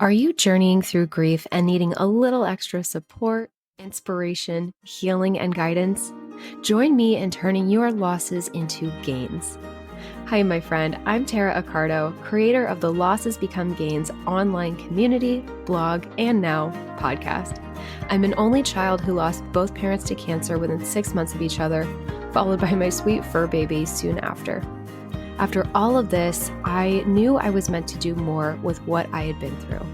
Are you journeying through grief and needing a little extra support, inspiration, healing, and guidance? Join me in turning your losses into gains. Hi, my friend. I'm Tara Accardo, creator of the Losses Become Gains online community, blog, and now podcast. I'm an only child who lost both parents to cancer within 6 months of each other, followed by my sweet fur baby soon after. After all of this, I knew I was meant to do more with what I had been through.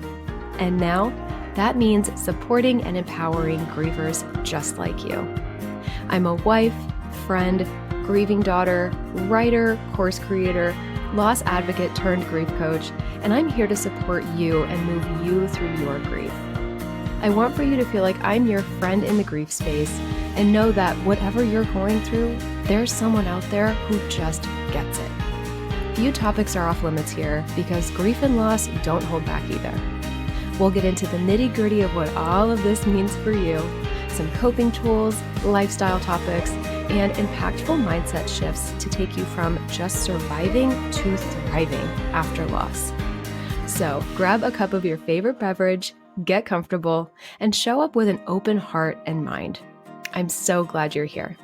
And now, that means supporting and empowering grievers just like you. I'm a wife, friend, grieving daughter, writer, course creator, loss advocate turned grief coach, and I'm here to support you and move you through your grief. I want for you to feel like I'm your friend in the grief space and know that whatever you're going through, there's someone out there who just gets it. Few topics are off limits here because grief and loss don't hold back either. We'll get into the nitty-gritty of what all of this means for you, some coping tools, lifestyle topics, and impactful mindset shifts to take you from just surviving to thriving after loss. So grab a cup of your favorite beverage, get comfortable, and show up with an open heart and mind. I'm so glad you're here.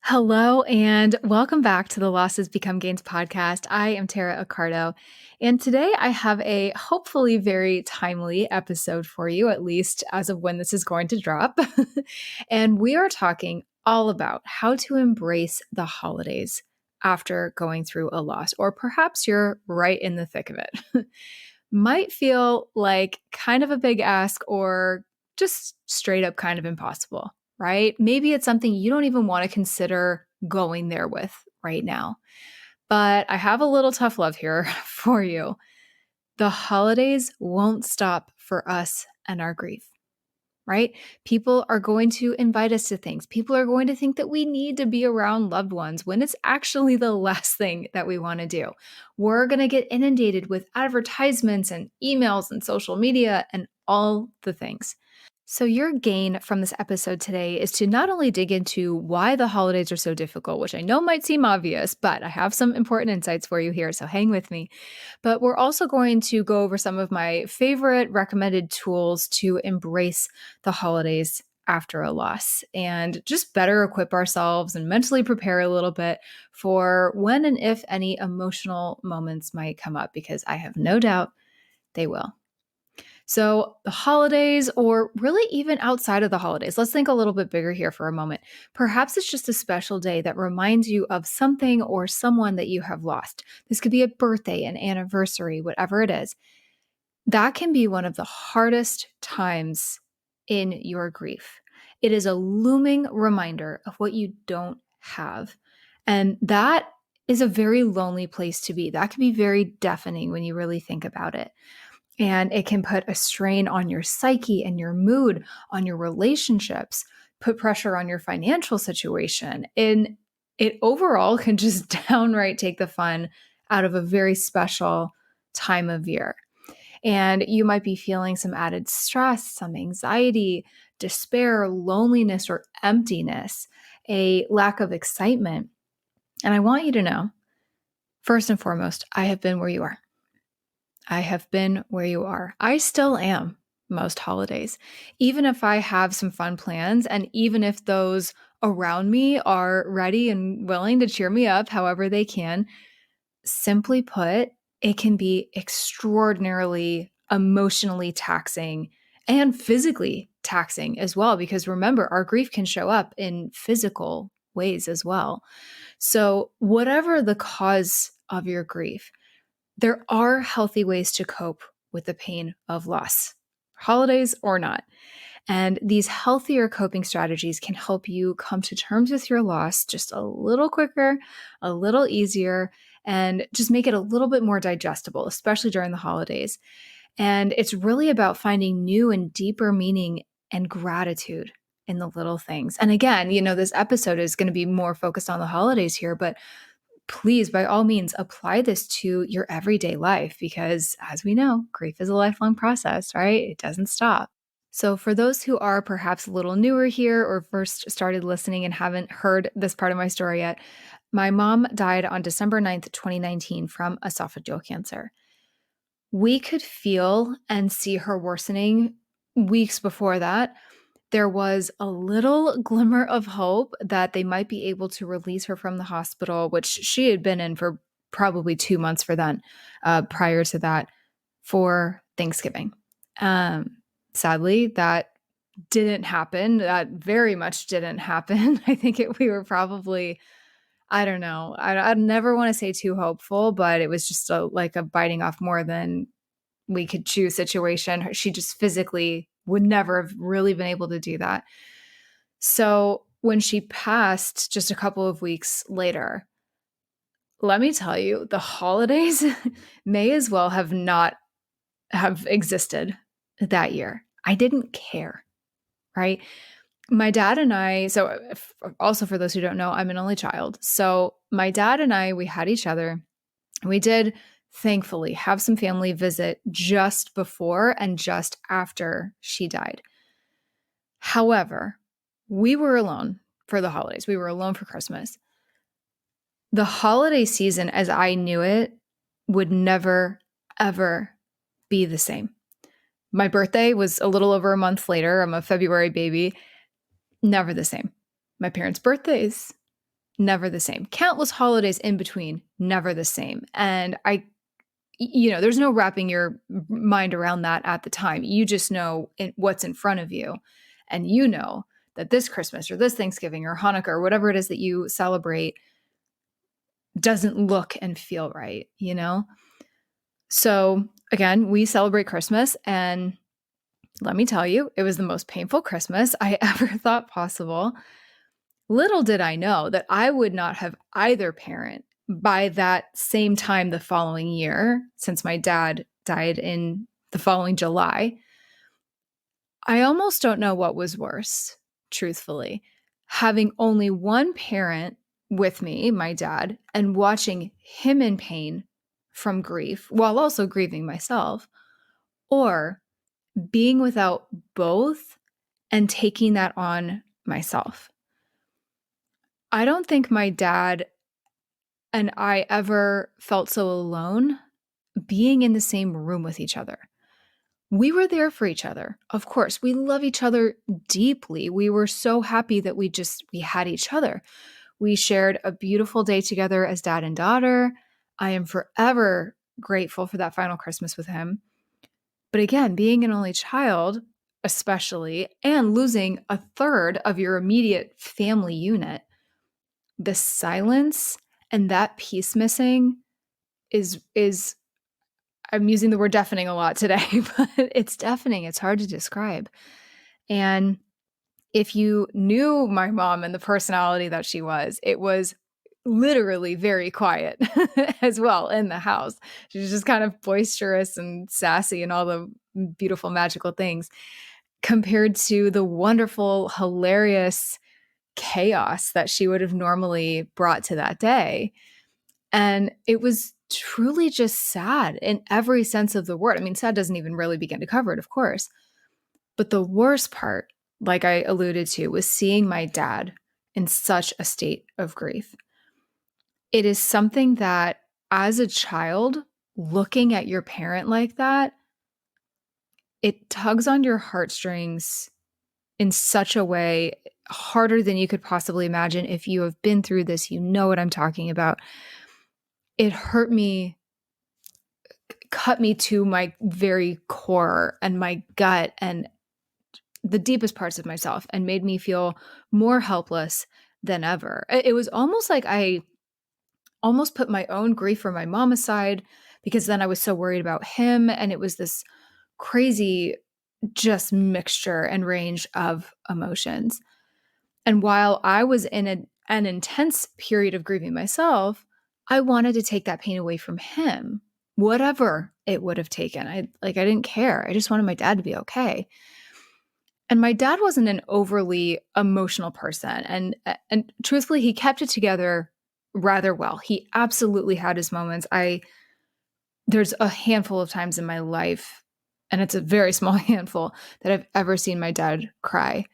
Hello, and welcome back to the Losses Become Gains podcast. I am Tara Accardo, and today I have a hopefully very timely episode for you, at least as of when this is going to drop. And we are talking all about how to embrace the holidays after going through a loss, or perhaps you're right in the thick of it. Might feel like kind of a big ask or just straight up kind of impossible. Right? Maybe it's something you don't even want to consider going there with right now. But I have a little tough love here for you. The holidays won't stop for us and our grief, right? People are going to invite us to things. People are going to think that we need to be around loved ones when it's actually the last thing that we want to do. We're going to get inundated with advertisements and emails and social media and all the things. So your gain from this episode today is to not only dig into why the holidays are so difficult, which I know might seem obvious, but I have some important insights for you here, so hang with me. But we're also going to go over some of my favorite recommended tools to embrace the holidays after a loss and just better equip ourselves and mentally prepare a little bit for when and if any emotional moments might come up, because I have no doubt they will. So, the holidays, or really even outside of the holidays, let's think a little bit bigger here for a moment. Perhaps it's just a special day that reminds you of something or someone that you have lost. This could be a birthday, an anniversary, whatever it is. That can be one of the hardest times in your grief. It is a looming reminder of what you don't have. And that is a very lonely place to be. That can be very deafening when you really think about it. And it can put a strain on your psyche and your mood, on your relationships, put pressure on your financial situation. And it overall can just downright take the fun out of a very special time of year. And you might be feeling some added stress, some anxiety, despair, loneliness, or emptiness, a lack of excitement. And I want you to know, first and foremost, I have been where you are. I have been where you are. I still am most holidays, even if I have some fun plans and even if those around me are ready and willing to cheer me up however they can. Simply put, it can be extraordinarily emotionally taxing and physically taxing as well, because remember, our grief can show up in physical ways as well. So whatever the cause of your grief, there are healthy ways to cope with the pain of loss, holidays or not. And these healthier coping strategies can help you come to terms with your loss just a little quicker, a little easier, and just make it a little bit more digestible, especially during the holidays. And it's really about finding new and deeper meaning and gratitude in the little things. And again, this episode is going to be more focused on the holidays here, but please, by all means, apply this to your everyday life because, as we know, grief is a lifelong process, right? It doesn't stop. So for those who are perhaps a little newer here or first started listening and haven't heard this part of my story yet, my mom died on December 9th, 2019 from esophageal cancer. we could feel and see her worsening weeks before that. There was a little glimmer of hope that they might be able to release her from the hospital, which she had been in for probably 2 months prior to that, for Thanksgiving. Sadly, that didn't happen. That very much didn't happen. I think we were probably, I don't know. I'd never want to say too hopeful, but it was just like a biting off more than we could chew situation. She just physically would never have really been able to do that. So when she passed just a couple of weeks later, let me tell you, the holidays may as well have not have existed that year. I didn't care, right? My dad and I, so also for those who don't know, I'm an only child. So my dad and I, we had each other. We did thankfully have some family visit just before and just after she died. However, we were alone for the holidays. We were alone for Christmas. The holiday season, as I knew it, would never, ever be the same. My birthday was a little over a month later. I'm a February baby. Never the same. My parents' birthdays, never the same. Countless holidays in between, never the same. And there's no wrapping your mind around that at the time. You just know what's in front of you. And you know that this Christmas or this Thanksgiving or Hanukkah or whatever it is that you celebrate doesn't look and feel right, So again, we celebrate Christmas, and let me tell you, it was the most painful Christmas I ever thought possible. Little did I know that I would not have either parent by that same time the following year, since my dad died in the following July. I almost don't know what was worse, truthfully. Having only one parent with me, my dad, and watching him in pain from grief while also grieving myself, or being without both and taking that on myself. I don't think my dad and I ever felt so alone being in the same room with each other. We were there for each other. Of course, we love each other deeply. We were so happy that we had each other. We shared a beautiful day together as dad and daughter. I am forever grateful for that final Christmas with him. But again, being an only child, especially, and losing a third of your immediate family unit, the silence and that piece missing is I'm using the word deafening a lot today, but it's deafening. It's hard to describe. And if you knew my mom and the personality that she was, it was literally very quiet as well in the house. She was just kind of boisterous and sassy and all the beautiful, magical things compared to the wonderful, hilarious chaos that she would have normally brought to that day. And it was truly just sad in every sense of the word. I mean, sad doesn't even really begin to cover it, of course. But the worst part, like I alluded to, was seeing my dad in such a state of grief. It is something that, as a child, looking at your parent like that, it tugs on your heartstrings in such a way harder than you could possibly imagine. If you have been through this, you know what I'm talking about. It hurt me, cut me to my very core and my gut and the deepest parts of myself, and made me feel more helpless than ever. It was almost like I almost put my own grief for my mom aside, because then I was so worried about him. And it was this crazy just mixture and range of emotions. And while I was in an intense period of grieving myself, I wanted to take that pain away from him, whatever it would have taken. I didn't care. I just wanted my dad to be okay. And my dad wasn't an overly emotional person. And truthfully, he kept it together rather well. He absolutely had his moments. There's a handful of times in my life, and it's a very small handful, that I've ever seen my dad cry.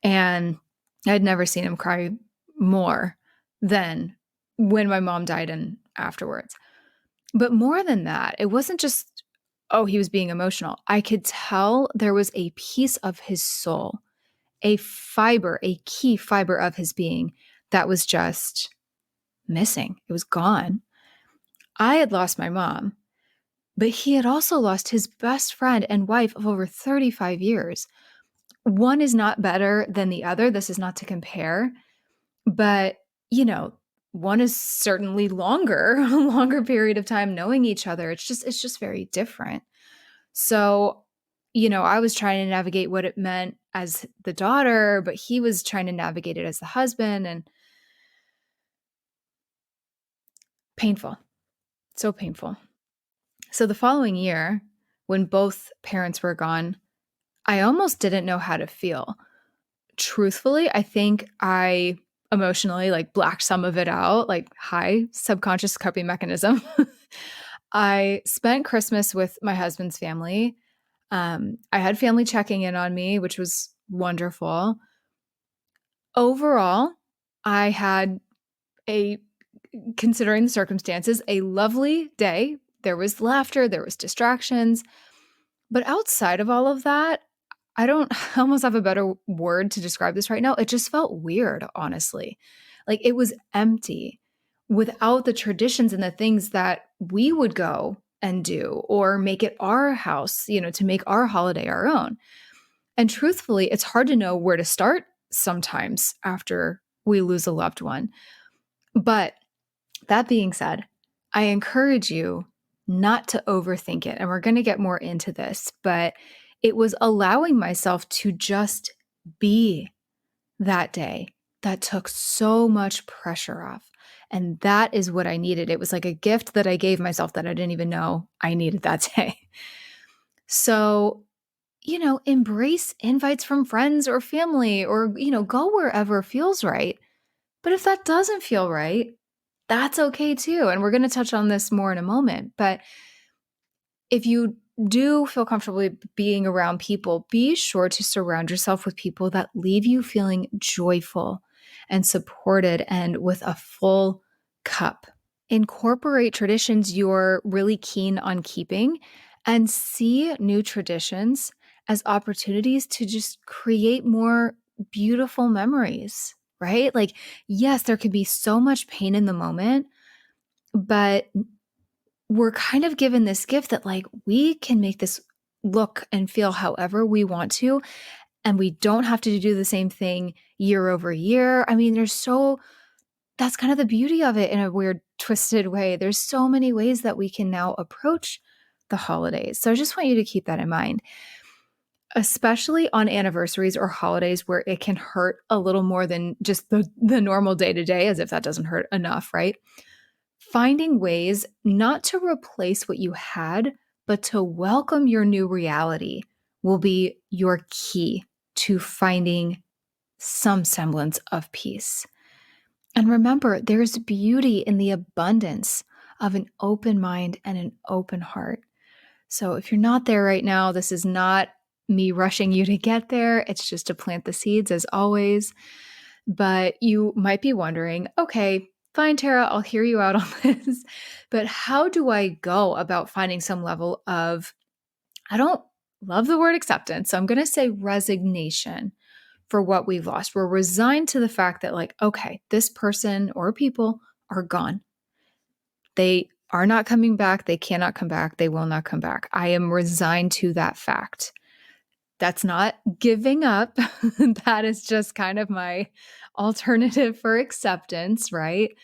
And I'd never seen him cry more than when my mom died and afterwards. But more than that, it wasn't just oh, he was being emotional. I could tell there was a piece of his soul, a fiber, a key fiber of his being that was just missing. It was gone. I had lost my mom, but he had also lost his best friend and wife of over 35 years. One is not better than the other. This is not to compare, but one is certainly longer, a longer period of time knowing each other. It's just very different. So, I was trying to navigate what it meant as the daughter, but he was trying to navigate it as the husband, and painful. So painful. So the following year, when both parents were gone, I almost didn't know how to feel. Truthfully, I think I emotionally blacked some of it out, high subconscious coping mechanism. I spent Christmas with my husband's family. I had family checking in on me, which was wonderful. Overall, I had considering the circumstances, a lovely day. There was laughter, there was distractions. But outside of all of that, I don't I almost have a better word to describe this right now. It just felt weird, honestly. It was empty without the traditions and the things that we would go and do or make it our house, to make our holiday our own. And truthfully, it's hard to know where to start sometimes after we lose a loved one. But that being said, I encourage you not to overthink it. And we're going to get more into this, but it was allowing myself to just be that day that took so much pressure off. And that is what I needed. It was like a gift that I gave myself that I didn't even know I needed that day. So, embrace invites from friends or family or, go wherever feels right. But if that doesn't feel right, that's okay too. And we're going to touch on this more in a moment. But if you do feel comfortable being around people, be sure to surround yourself with people that leave you feeling joyful and supported and with a full cup. Incorporate traditions you're really keen on keeping and see new traditions as opportunities to just create more beautiful memories, right? Yes, there can be so much pain in the moment, but we're kind of given this gift that we can make this look and feel however we want to, and we don't have to do the same thing year over year. I mean, that's kind of the beauty of it in a weird, twisted way. There's so many ways that we can now approach the holidays. So I just want you to keep that in mind, especially on anniversaries or holidays where it can hurt a little more than just the normal day to day, as if that doesn't hurt enough, right? Finding ways not to replace what you had, but to welcome your new reality will be your key to finding some semblance of peace. And remember, there's beauty in the abundance of an open mind and an open heart. So if you're not there right now, this is not me rushing you to get there. It's just to plant the seeds as always. But you might be wondering, okay, fine, Tara, I'll hear you out on this. But how do I go about finding some level of, I don't love the word acceptance, so I'm going to say resignation for what we've lost. We're resigned to the fact that, okay, this person or people are gone. They are not coming back. They cannot come back. They will not come back. I am resigned to that fact. That's not giving up. That is just kind of my alternative for acceptance, right?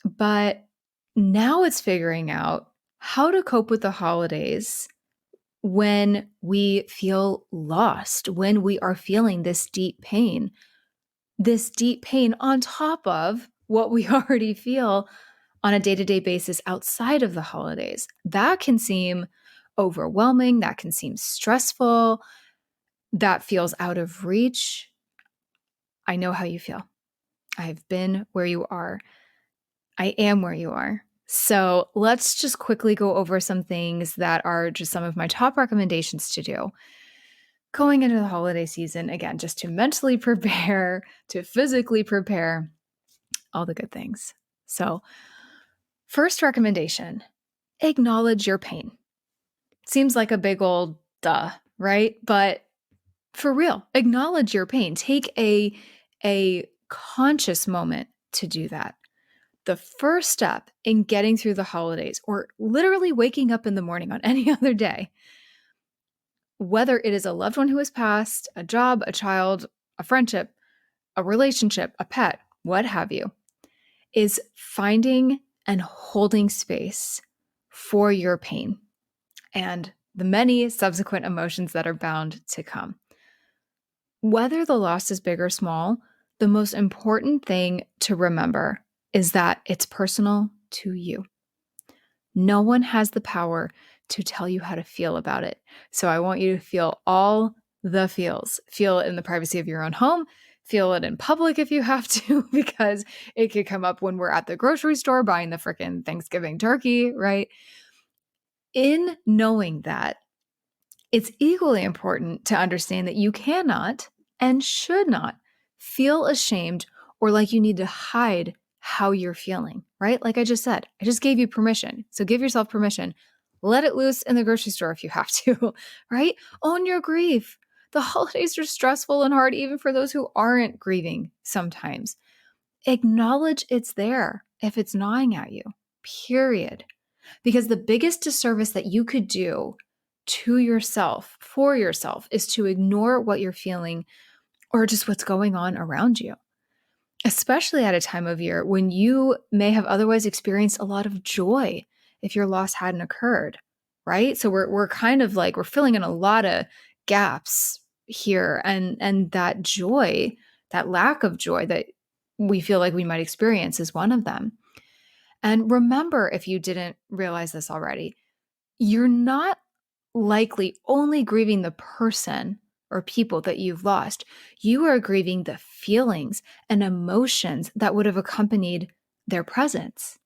But now it's figuring out how to cope with the holidays when we feel lost, when we are feeling this deep pain on top of what we already feel on a day-to-day basis outside of the holidays. That can seem overwhelming. That can seem stressful. That feels out of reach. I know how you feel. I've been where you are. I am where you are. So let's just quickly go over some things that are just some of my top recommendations to do going into the holiday season. Again, just to mentally prepare, to physically prepare, all the good things. So, first recommendation, acknowledge your pain. Seems like a big old duh, right? But for real, acknowledge your pain. Take a conscious moment to do that. The first step in getting through the holidays, or literally waking up in the morning on any other day, whether it is a loved one who has passed, a job, a child, a friendship, a relationship, a pet, what have you, is finding and holding space for your pain and the many subsequent emotions that are bound to come. Whether the loss is big or small, the most important thing to remember is that it's personal to you. No one has the power to tell you how to feel about it. So I want you to feel all the feels. Feel it in the privacy of your own home. Feel it in public if you have to, because it could come up when we're at the grocery store buying the frickin' Thanksgiving turkey, right? In knowing that, it's equally important to understand that you cannot and should not feel ashamed or like you need to hide how you're feeling, right? Like I just said, I just gave you permission. So give yourself permission. Let it loose in the grocery store if you have to, right? Own your grief. The holidays are stressful and hard, even for those who aren't grieving sometimes. Acknowledge it's there if it's gnawing at you, period. Because the biggest disservice that you could do to yourself, for yourself, is to ignore what you're feeling or just what's going on around you, especially at a time of year when you may have otherwise experienced a lot of joy if your loss hadn't occurred, right? So we're kind of like we're filling in a lot of gaps here, and that joy, that lack of joy that we feel like we might experience is one of them. And remember, if you didn't realize this already, you're not likely only grieving the person or people that you've lost. You are grieving the feelings and emotions that would have accompanied their presence,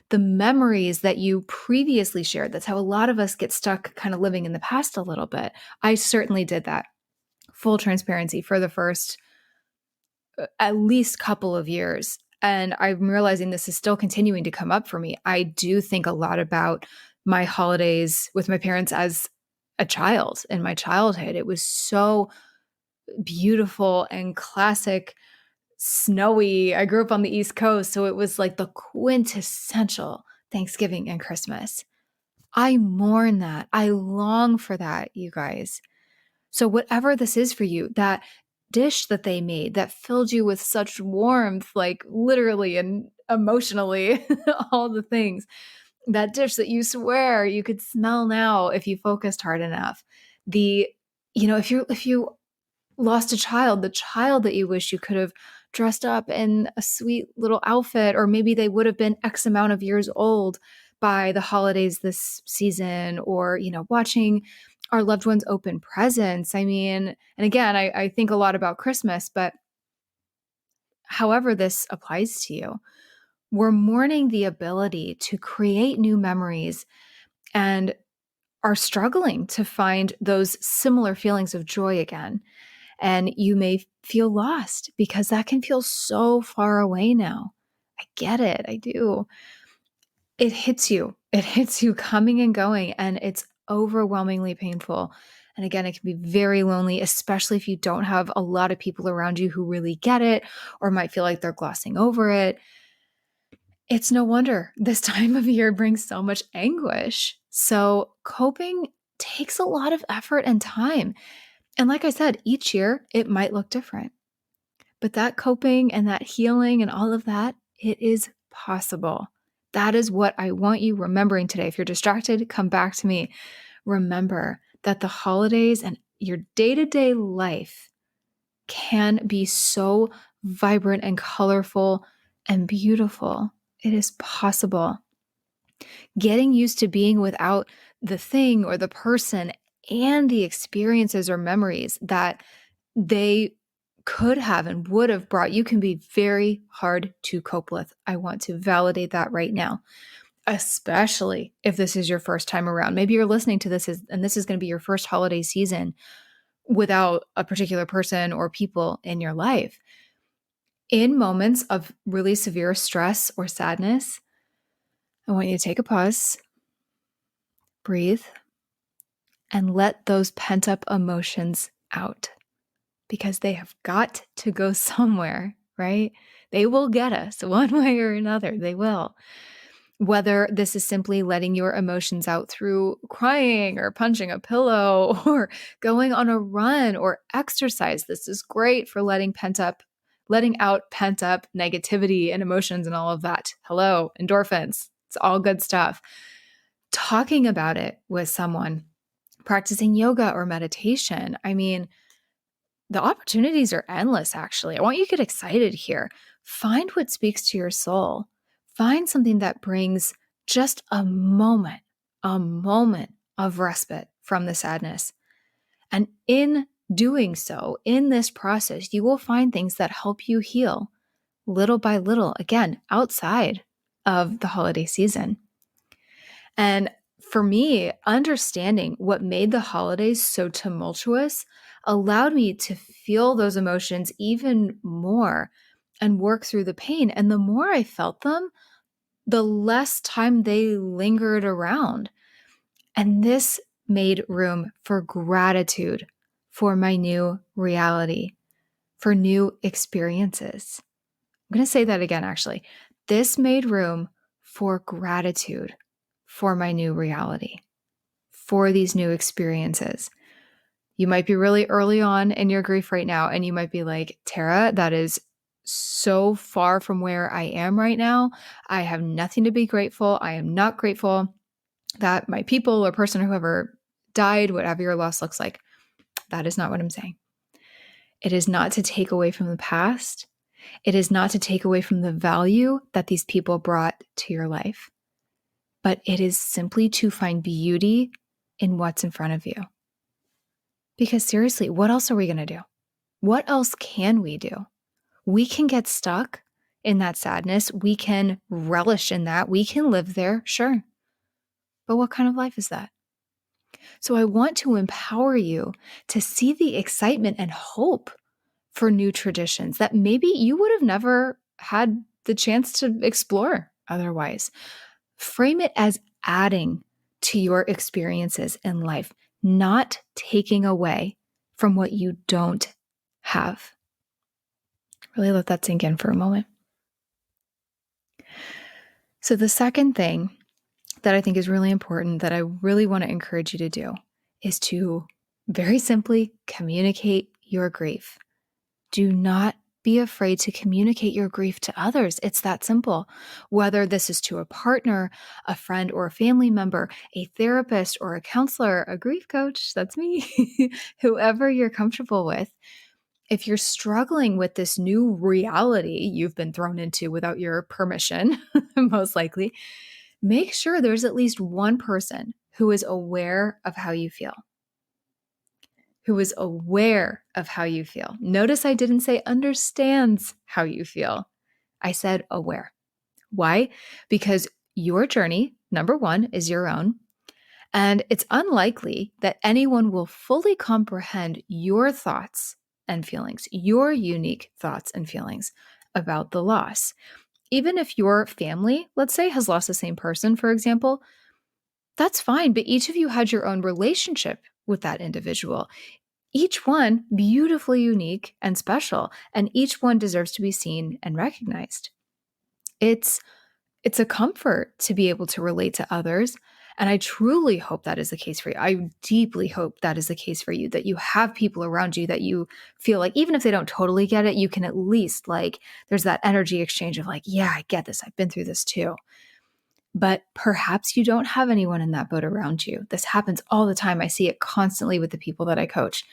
the memories that you previously shared. That's how a lot of us get stuck kind of living in the past a little bit. I certainly did that. Full transparency for the first at least couple of years. And I'm realizing this is still continuing to come up for me. I do think a lot about my holidays with my parents as a child in my childhood. It was so beautiful and classic, snowy. I grew up on the East Coast, so it was like the quintessential Thanksgiving and Christmas. I mourn that. I long for that, you guys. So, whatever this is for you, that dish that they made that filled you with such warmth, like literally and emotionally, all the things, that dish that you swear you could smell now if you focused hard enough. The, if you lost a child, the child that you wish you could have dressed up in a sweet little outfit, or maybe they would have been X amount of years old by the holidays this season, or, watching our loved ones open presents. I mean, and again, I think a lot about Christmas, but however this applies to you, we're mourning the ability to create new memories and are struggling to find those similar feelings of joy again. And you may feel lost because that can feel so far away now. I get it. I do. It hits you. It hits you coming and going, and it's overwhelmingly painful. And again, it can be very lonely, especially if you don't have a lot of people around you who really get it or might feel like they're glossing over it. It's no wonder this time of year brings so much anguish. So, coping takes a lot of effort and time. And like I said, each year it might look different. But that coping and that healing and all of that, it is possible. That is what I want you remembering today. If you're distracted, come back to me. Remember that the holidays and your day-to-day life can be so vibrant and colorful and beautiful. It is possible. Getting used to being without the thing or the person and the experiences or memories that they could have and would have brought you can be very hard to cope with. I want to validate that right now, especially if this is your first time around. Maybe you're listening to this and this is going to be your first holiday season without a particular person or people in your life. In moments of really severe stress or sadness, I want you to take a pause, breathe, and let those pent up emotions out, because they have got to go somewhere, right? They will get us one way or another. They will. Whether this is simply letting your emotions out through crying or punching a pillow or going on a run or exercise. This is great for letting out pent up negativity and emotions and all of that. Hello, endorphins. It's all good stuff. Talking about it with someone, practicing yoga or meditation. I mean, the opportunities are endless, actually. I want you to get excited here. Find what speaks to your soul. Find something that brings just a moment of respite from the sadness. And in doing so, in this process, you will find things that help you heal little by little, again, outside of the holiday season. And for me, understanding what made the holidays so tumultuous allowed me to feel those emotions even more and work through the pain. And the more I felt them, the less time they lingered around. And this made room for gratitude for my new reality, for new experiences. I'm going to say that again, actually. This made room for gratitude for my new reality, for these new experiences. You might be really early on in your grief right now, and you might be like, Tara, that is so far from where I am right now. I have nothing to be grateful. I am not grateful that my people or person, whoever died, whatever your loss looks like. That is not what I'm saying. It is not to take away from the past. It is not to take away from the value that these people brought to your life, but it is simply to find beauty in what's in front of you. Because seriously, what else are we going to do? What else can we do? We can get stuck in that sadness. We can relish in that. We can live there, sure. But what kind of life is that? So I want to empower you to see the excitement and hope for new traditions that maybe you would have never had the chance to explore otherwise. Frame it as adding to your experiences in life, not taking away from what you don't have. Really let that sink in for a moment. So the second thing that I think is really important that I really want to encourage you to do is to very simply communicate your grief. Do not be afraid to communicate your grief to others. It's that simple. Whether this is to a partner, a friend or a family member, a therapist or a counselor, a grief coach, that's me, whoever you're comfortable with. If you're struggling with this new reality you've been thrown into without your permission, most likely, make sure there's at least one person who is aware of how you feel. Notice I didn't say understands how you feel. I said aware. Why? Because your journey, number one, is your own. And it's unlikely that anyone will fully comprehend your thoughts and feelings, your unique thoughts and feelings about the loss. Even if your family, let's say, has lost the same person, for example, that's fine. But each of you had your own relationship with that individual. Each one beautifully unique and special, and each one deserves to be seen and recognized. It's a comfort to be able to relate to others, and I truly hope that is the case for you. I deeply hope that is the case for you, that you have people around you that you feel like, even if they don't totally get it, you can at least, like, there's that energy exchange of like, yeah, I get this. I've been through this too. But perhaps you don't have anyone in that boat around you. This happens all the time. I see it constantly with the people that I coach.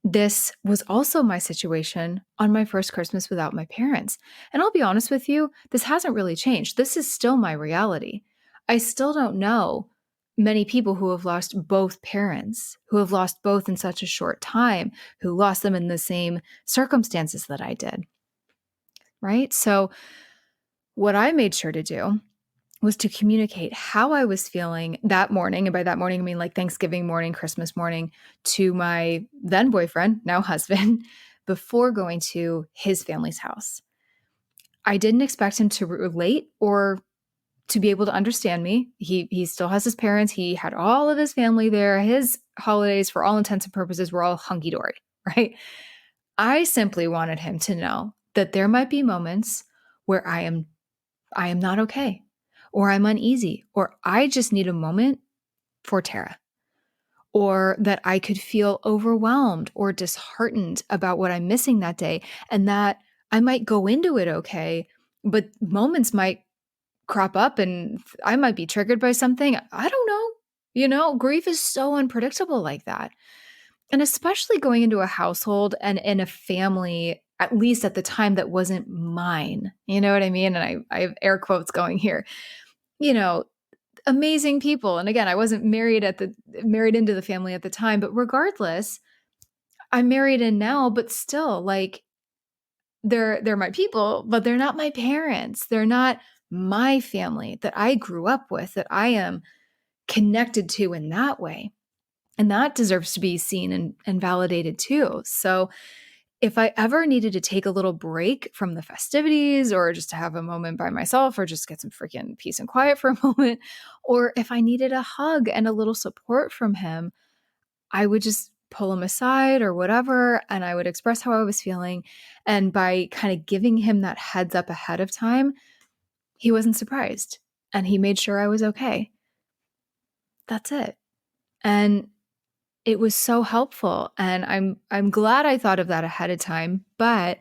This was also my situation on my first Christmas without my parents. And I'll be honest with you, this hasn't really changed. This is still my reality. I still don't know many people who have lost both parents, who have lost both in such a short time, who lost them in the same circumstances that I did. Right? So what I made sure to do was to communicate how I was feeling that morning. And by that morning, I mean like Thanksgiving morning, Christmas morning, to my then boyfriend, now husband, before going to his family's house. I didn't expect him to relate or to be able to understand me. He still has his parents. He had all of his family there. His holidays, for all intents and purposes, were all hunky-dory, right? I simply wanted him to know that there might be moments where I am not okay, or I'm uneasy, or I just need a moment for Tara, or that I could feel overwhelmed or disheartened about what I'm missing that day, and that I might go into it okay, but moments might crop up and I might be triggered by something. I don't know. Grief is so unpredictable like that. And especially going into a household and in a family, at least at the time, that wasn't mine. You know what I mean? And I have air quotes going here. You know, amazing people. And again, I wasn't married into the family at the time, but regardless, I'm married in now, but still, like, they're my people, but they're not my parents. They're not my family that I grew up with, that I am connected to in that way. And that deserves to be seen and validated too. So if I ever needed to take a little break from the festivities, or just to have a moment by myself, or just get some freaking peace and quiet for a moment, or if I needed a hug and a little support from him, I would just pull him aside or whatever, and I would express how I was feeling. And by kind of giving him that heads up ahead of time, he wasn't surprised and he made sure I was okay. That's it. And it was so helpful. And I'm glad I thought of that ahead of time. But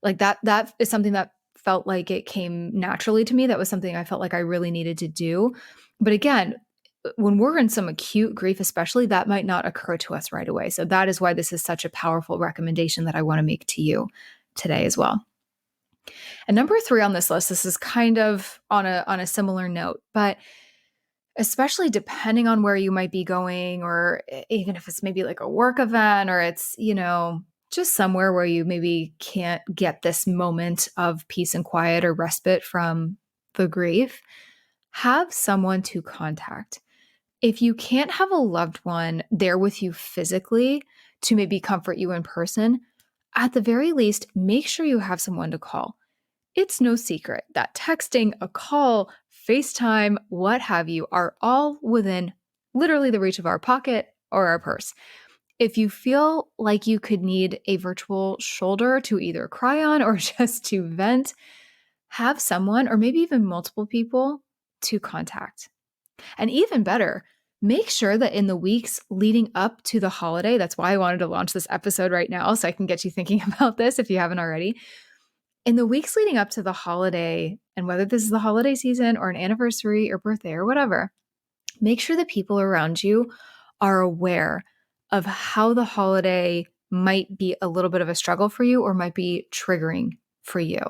like that is something that felt like it came naturally to me. That was something I felt like I really needed to do. But again, when we're in some acute grief, especially, that might not occur to us right away. So that is why this is such a powerful recommendation that I want to make to you today as well. And number 3 on this list, this is kind of on a similar note, but especially depending on where you might be going, or even if it's maybe like a work event, or it's, just somewhere where you maybe can't get this moment of peace and quiet or respite from the grief, have someone to contact. If you can't have a loved one there with you physically to maybe comfort you in person, at the very least, make sure you have someone to call. It's no secret that texting, a call, FaceTime, what have you, are all within literally the reach of our pocket or our purse. If you feel like you could need a virtual shoulder to either cry on or just to vent, have someone, or maybe even multiple people, to contact. And even better, make sure that in the weeks leading up to the holiday, that's why I wanted to launch this episode right now, so I can get you thinking about this if you haven't already. In the weeks leading up to the holiday, and whether this is the holiday season or an anniversary or birthday or whatever, make sure the people around you are aware of how the holiday might be a little bit of a struggle for you or might be triggering for you.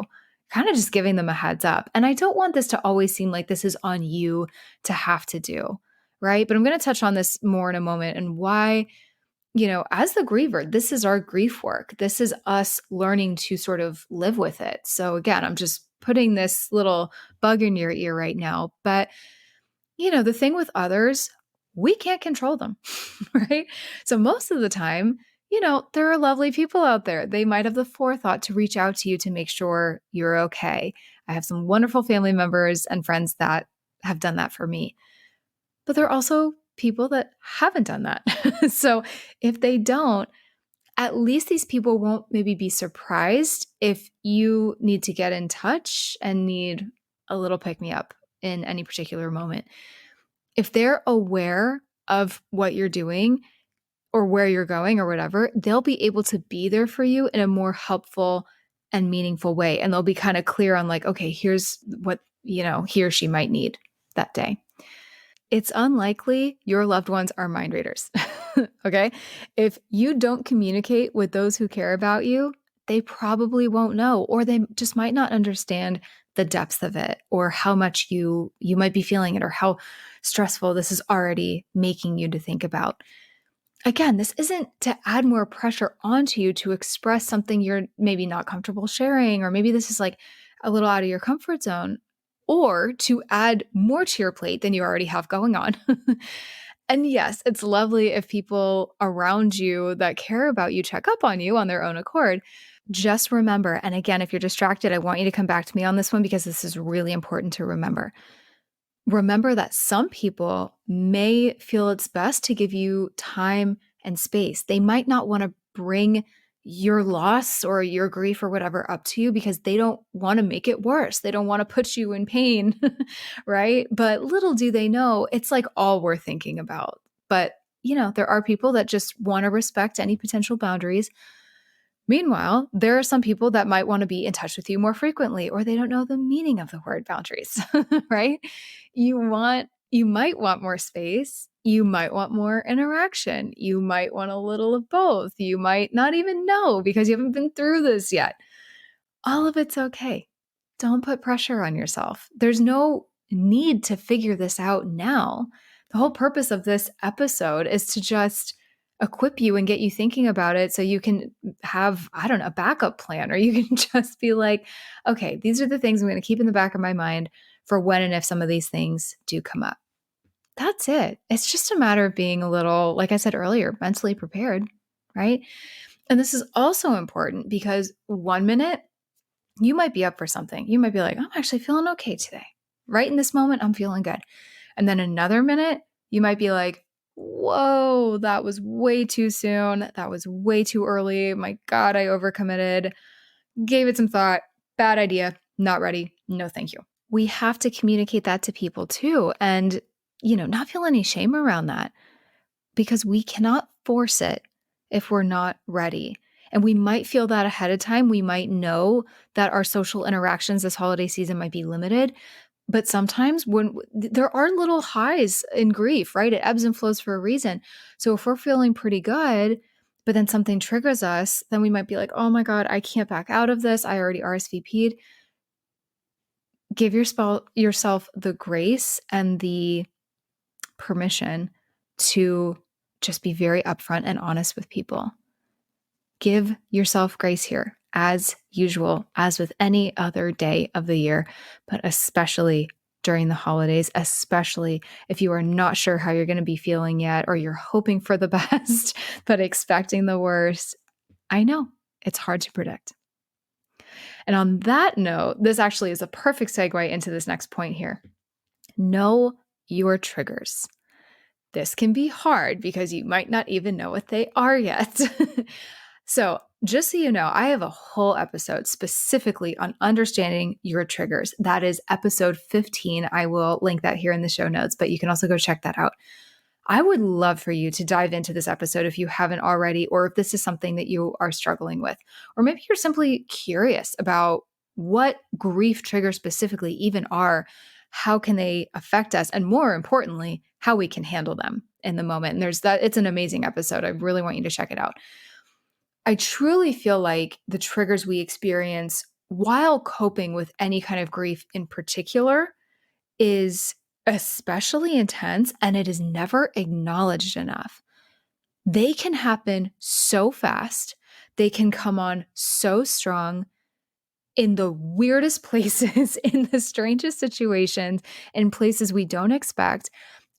Kind of just giving them a heads up. And I don't want this to always seem like this is on you to have to do, right? But I'm going to touch on this more in a moment, and why, as the griever, this is our grief work. This is us learning to sort of live with it. So again, I'm just putting this little bug in your ear right now. But, the thing with others, we can't control them, right? So most of the time, there are lovely people out there. They might have the forethought to reach out to you to make sure you're okay. I have some wonderful family members and friends that have done that for me. But there are also people that haven't done that. So if they don't, at least these people won't maybe be surprised if you need to get in touch and need a little pick me up in any particular moment. If they're aware of what you're doing or where you're going or whatever, they'll be able to be there for you in a more helpful and meaningful way. And they'll be kind of clear on like, okay, here's what, he or she might need that day. It's unlikely your loved ones are mind readers. Okay. If you don't communicate with those who care about you, they probably won't know, or they just might not understand the depth of it, or how much you might be feeling it, or how stressful this is already making you to think about. Again, this isn't to add more pressure onto you to express something you're maybe not comfortable sharing, or maybe this is like a little out of your comfort zone, or to add more to your plate than you already have going on. And yes, it's lovely if people around you that care about you check up on you on their own accord. Just remember, and again, if you're distracted, I want you to come back to me on this one, because this is really important to remember. remember that some people may feel it's best to give you time and space. They might not want to bring your loss or your grief or whatever up to you because they don't want to make it worse. They don't want to put you in pain, right? But little do they know, it's like all we're thinking about. But, there are people that just want to respect any potential boundaries. Meanwhile, there are some people that might want to be in touch with you more frequently, or they don't know the meaning of the word boundaries, right? You might want more space. You might want more interaction. You might want a little of both. You might not even know because you haven't been through this yet. All of it's okay. Don't put pressure on yourself. There's no need to figure this out now. The whole purpose of this episode is to just equip you and get you thinking about it so you can have, I don't know, a backup plan, or you can just be like, okay, these are the things I'm going to keep in the back of my mind for when and if some of these things do come up. That's it. It's just a matter of being a little, like I said earlier, mentally prepared, right? And this is also important because 1 minute, you might be up for something. You might be like, I'm actually feeling okay today. Right in this moment, I'm feeling good. And then another minute, you might be like, whoa, that was way too soon. That was way too early. My God, I overcommitted. Gave it some thought. Bad idea. Not ready. No, thank you. We have to communicate that to people too. And, not feel any shame around that because we cannot force it if we're not ready. And we might feel that ahead of time. We might know that our social interactions this holiday season might be limited. But sometimes when there are little highs in grief, right? It ebbs and flows for a reason. So if we're feeling pretty good, but then something triggers us, then we might be like, oh my God, I can't back out of this. I already RSVP'd. Give yourself the grace and the permission to just be very upfront and honest with people. Give yourself grace here, as usual, as with any other day of the year, but especially during the holidays, especially if you are not sure how you're going to be feeling yet, or you're hoping for the best, but expecting the worst. I know it's hard to predict. And on that note, this actually is a perfect segue into this next point here. Know your triggers. This can be hard because you might not even know what they are yet. So, just so you know, I have a whole episode specifically on understanding your triggers. That is episode 15. I will link that here in the show notes, but you can also go check that out. I would love for you to dive into this episode if you haven't already, or if this is something that you are struggling with, or maybe you're simply curious about what grief triggers specifically even are, how can they affect us, and more importantly, how we can handle them in the moment. And it's an amazing episode. I really want you to check it out. I truly feel like the triggers we experience while coping with any kind of grief in particular is especially intense, and it is never acknowledged enough. They can happen so fast. They can come on so strong in the weirdest places, in the strangest situations, in places we don't expect,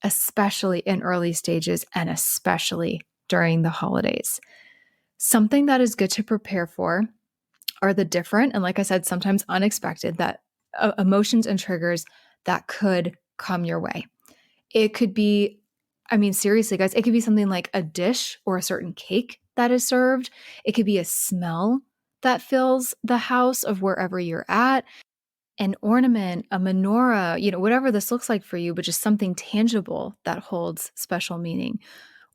especially in early stages and especially during the holidays. Something that is good to prepare for are the different, and like I said, sometimes unexpected, that emotions and triggers that could come your way. It could be, seriously, guys, it could be something like a dish or a certain cake that is served. It could be a smell that fills the house of wherever you're at, an ornament, a menorah, whatever this looks like for you, but just something tangible that holds special meaning.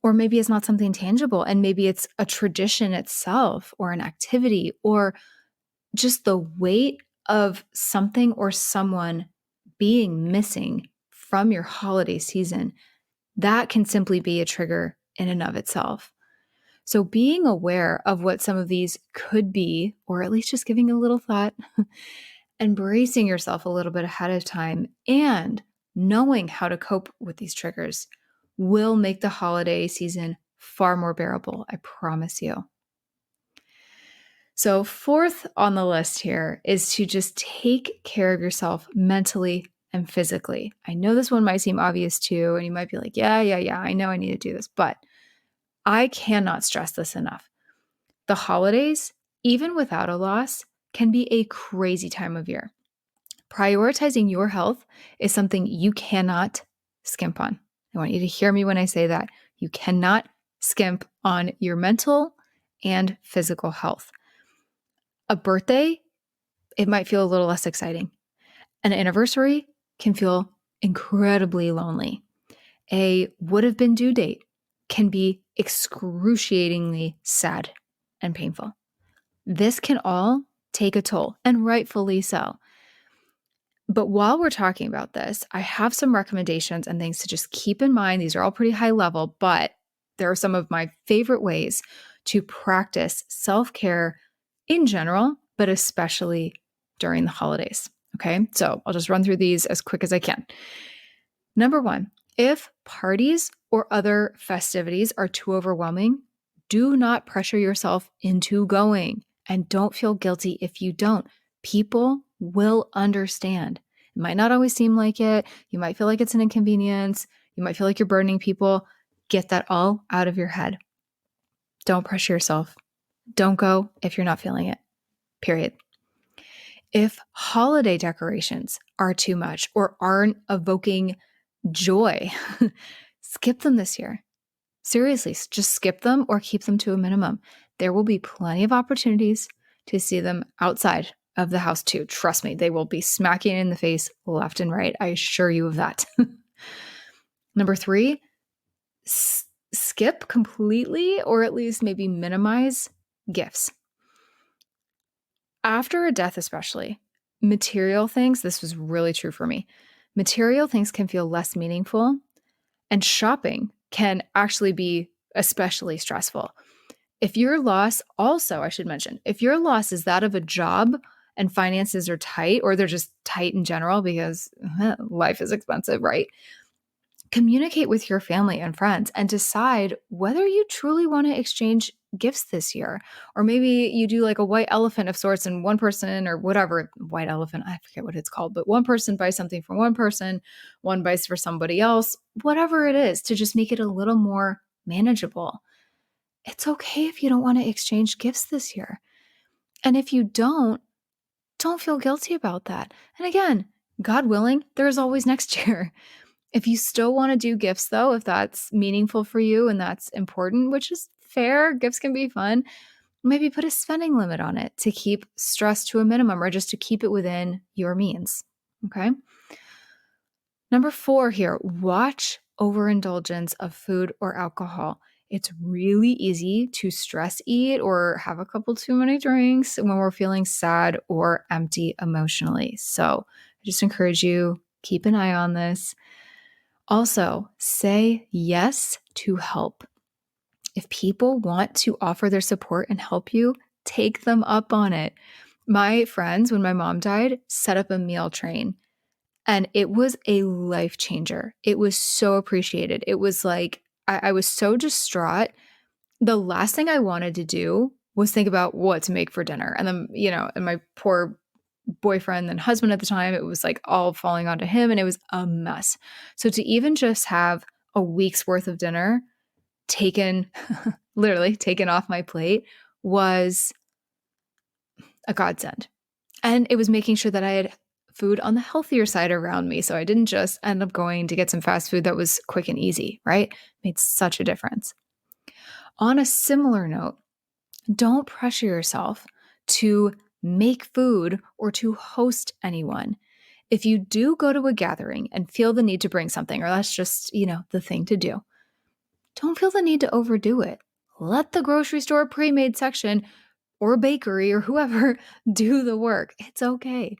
Or maybe it's not something tangible, and maybe it's a tradition itself, or an activity, or just the weight of something or someone being missing from your holiday season. That can simply be a trigger in and of itself. So being aware of what some of these could be, or at least just giving a little thought, and bracing yourself a little bit ahead of time, and knowing how to cope with these triggers will make the holiday season far more bearable, I promise you. So, fourth on the list here is to just take care of yourself mentally and physically. I know this one might seem obvious too, and you might be like, yeah, I know I need to do this, but I cannot stress this enough. The holidays, even without a loss, can be a crazy time of year. Prioritizing your health is something you cannot skimp on. I want you to hear me when I say that. You cannot skimp on your mental and physical health. A birthday, it might feel a little less exciting. An anniversary can feel incredibly lonely. A would have been due date can be excruciatingly sad and painful. This can all take a toll, and rightfully so. But while we're talking about this, I have some recommendations and things to just keep in mind. These are all pretty high level, but there are some of my favorite ways to practice self-care in general, but especially during the holidays. Okay, so I'll just run through these as quick as I can. Number one, if parties or other festivities are too overwhelming, do not pressure yourself into going, and don't feel guilty if you don't. People will understand. It might not always seem like it. You might feel like it's an inconvenience. You might feel like you're burdening people. Get that all out of your head. Don't pressure yourself. Don't go if you're not feeling it. Period. If holiday decorations are too much or aren't evoking joy, skip them this year. Seriously, just skip them or keep them to a minimum. There will be plenty of opportunities to see them outside of the house too. Trust me, they will be smacking in the face left and right. I assure you of that. Number three, skip completely or at least maybe minimize gifts. After a death especially, material things, this was really true for me, material things can feel less meaningful, and shopping can actually be especially stressful. If your loss, also, I should mention, if your loss is that of a job and finances are tight, or they're just tight in general because life is expensive, right? Communicate with your family and friends and decide whether you truly want to exchange gifts this year. Or maybe you do like a white elephant of sorts and one person or whatever, white elephant, I forget what it's called, but one person buys something for one person, one buys for somebody else, whatever it is, to just make it a little more manageable. It's okay if you don't want to exchange gifts this year. And if you don't feel guilty about that. And again, God willing, there's always next year. If you still want to do gifts though, if that's meaningful for you and that's important, which is fair, gifts can be fun, maybe put a spending limit on it to keep stress to a minimum or just to keep it within your means. Okay. Number 4 here, watch overindulgence of food or alcohol. It's really easy to stress eat or have a couple too many drinks when we're feeling sad or empty emotionally. So I just encourage you, keep an eye on this. Also, say yes to help. If people want to offer their support and help you, take them up on it. My friends, when my mom died, set up a meal train, and it was a life changer. It was so appreciated. It was like, I was so distraught. The last thing I wanted to do was think about what to make for dinner. And then, and my poor boyfriend and husband at the time, it was like all falling onto him and it was a mess. So to even just have a week's worth of dinner taken, literally taken off my plate was a godsend. And it was making sure that I had food on the healthier side around me. So I didn't just end up going to get some fast food that was quick and easy, right? Made such a difference. On a similar note, don't pressure yourself to make food or to host anyone. If you do go to a gathering and feel the need to bring something, or that's just, the thing to do, don't feel the need to overdo it. Let the grocery store pre-made section or bakery or whoever do the work. It's okay.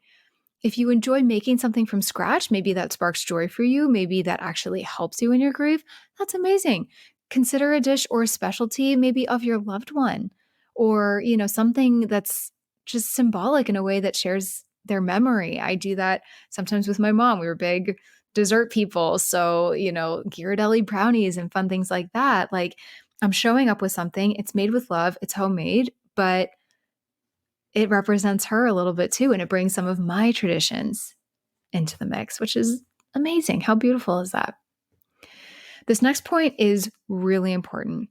If you enjoy making something from scratch, maybe that sparks joy for you, maybe that actually helps you in your grief, that's amazing. Consider a dish or a specialty maybe of your loved one, or, something that's just symbolic in a way that shares their memory. I do that sometimes with my mom. We were big dessert people. So, Ghirardelli brownies and fun things like that. Like, I'm showing up with something, it's made with love, it's homemade, but it represents her a little bit too. And it brings some of my traditions into the mix, which is amazing. How beautiful is that? This next point is really important,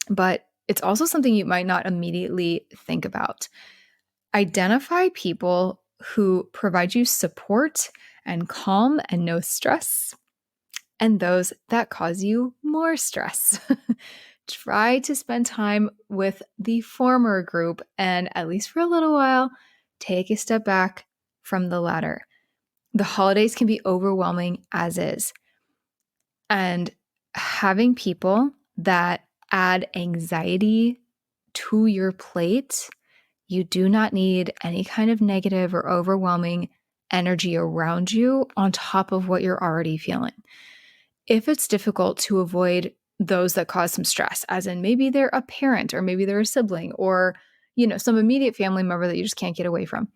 but it's also something you might not immediately think about. Identify people who provide you support and calm and no stress, and those that cause you more stress. Try to spend time with the former group and, at least for a little while, take a step back from the latter. The holidays can be overwhelming as is. And having people that add anxiety to your plate, you do not need any kind of negative or overwhelming energy around you on top of what you're already feeling. If it's difficult to avoid those that cause some stress, as in maybe they're a parent or maybe they're a sibling or, some immediate family member that you just can't get away from,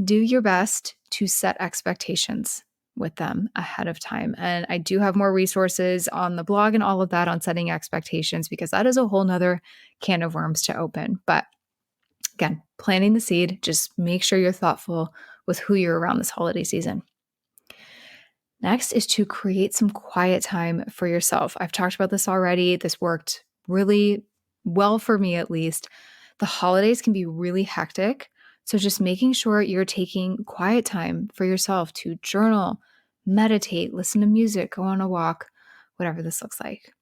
do your best to set expectations with them ahead of time. And I do have more resources on the blog and all of that on setting expectations, because that is a whole nother can of worms to open. But again, planting the seed, just make sure you're thoughtful with who you're around this holiday season. Next is to create some quiet time for yourself. I've talked about this already. This worked really well for me, at least. The holidays can be really hectic. So just making sure you're taking quiet time for yourself to journal, meditate, listen to music, go on a walk, whatever this looks like.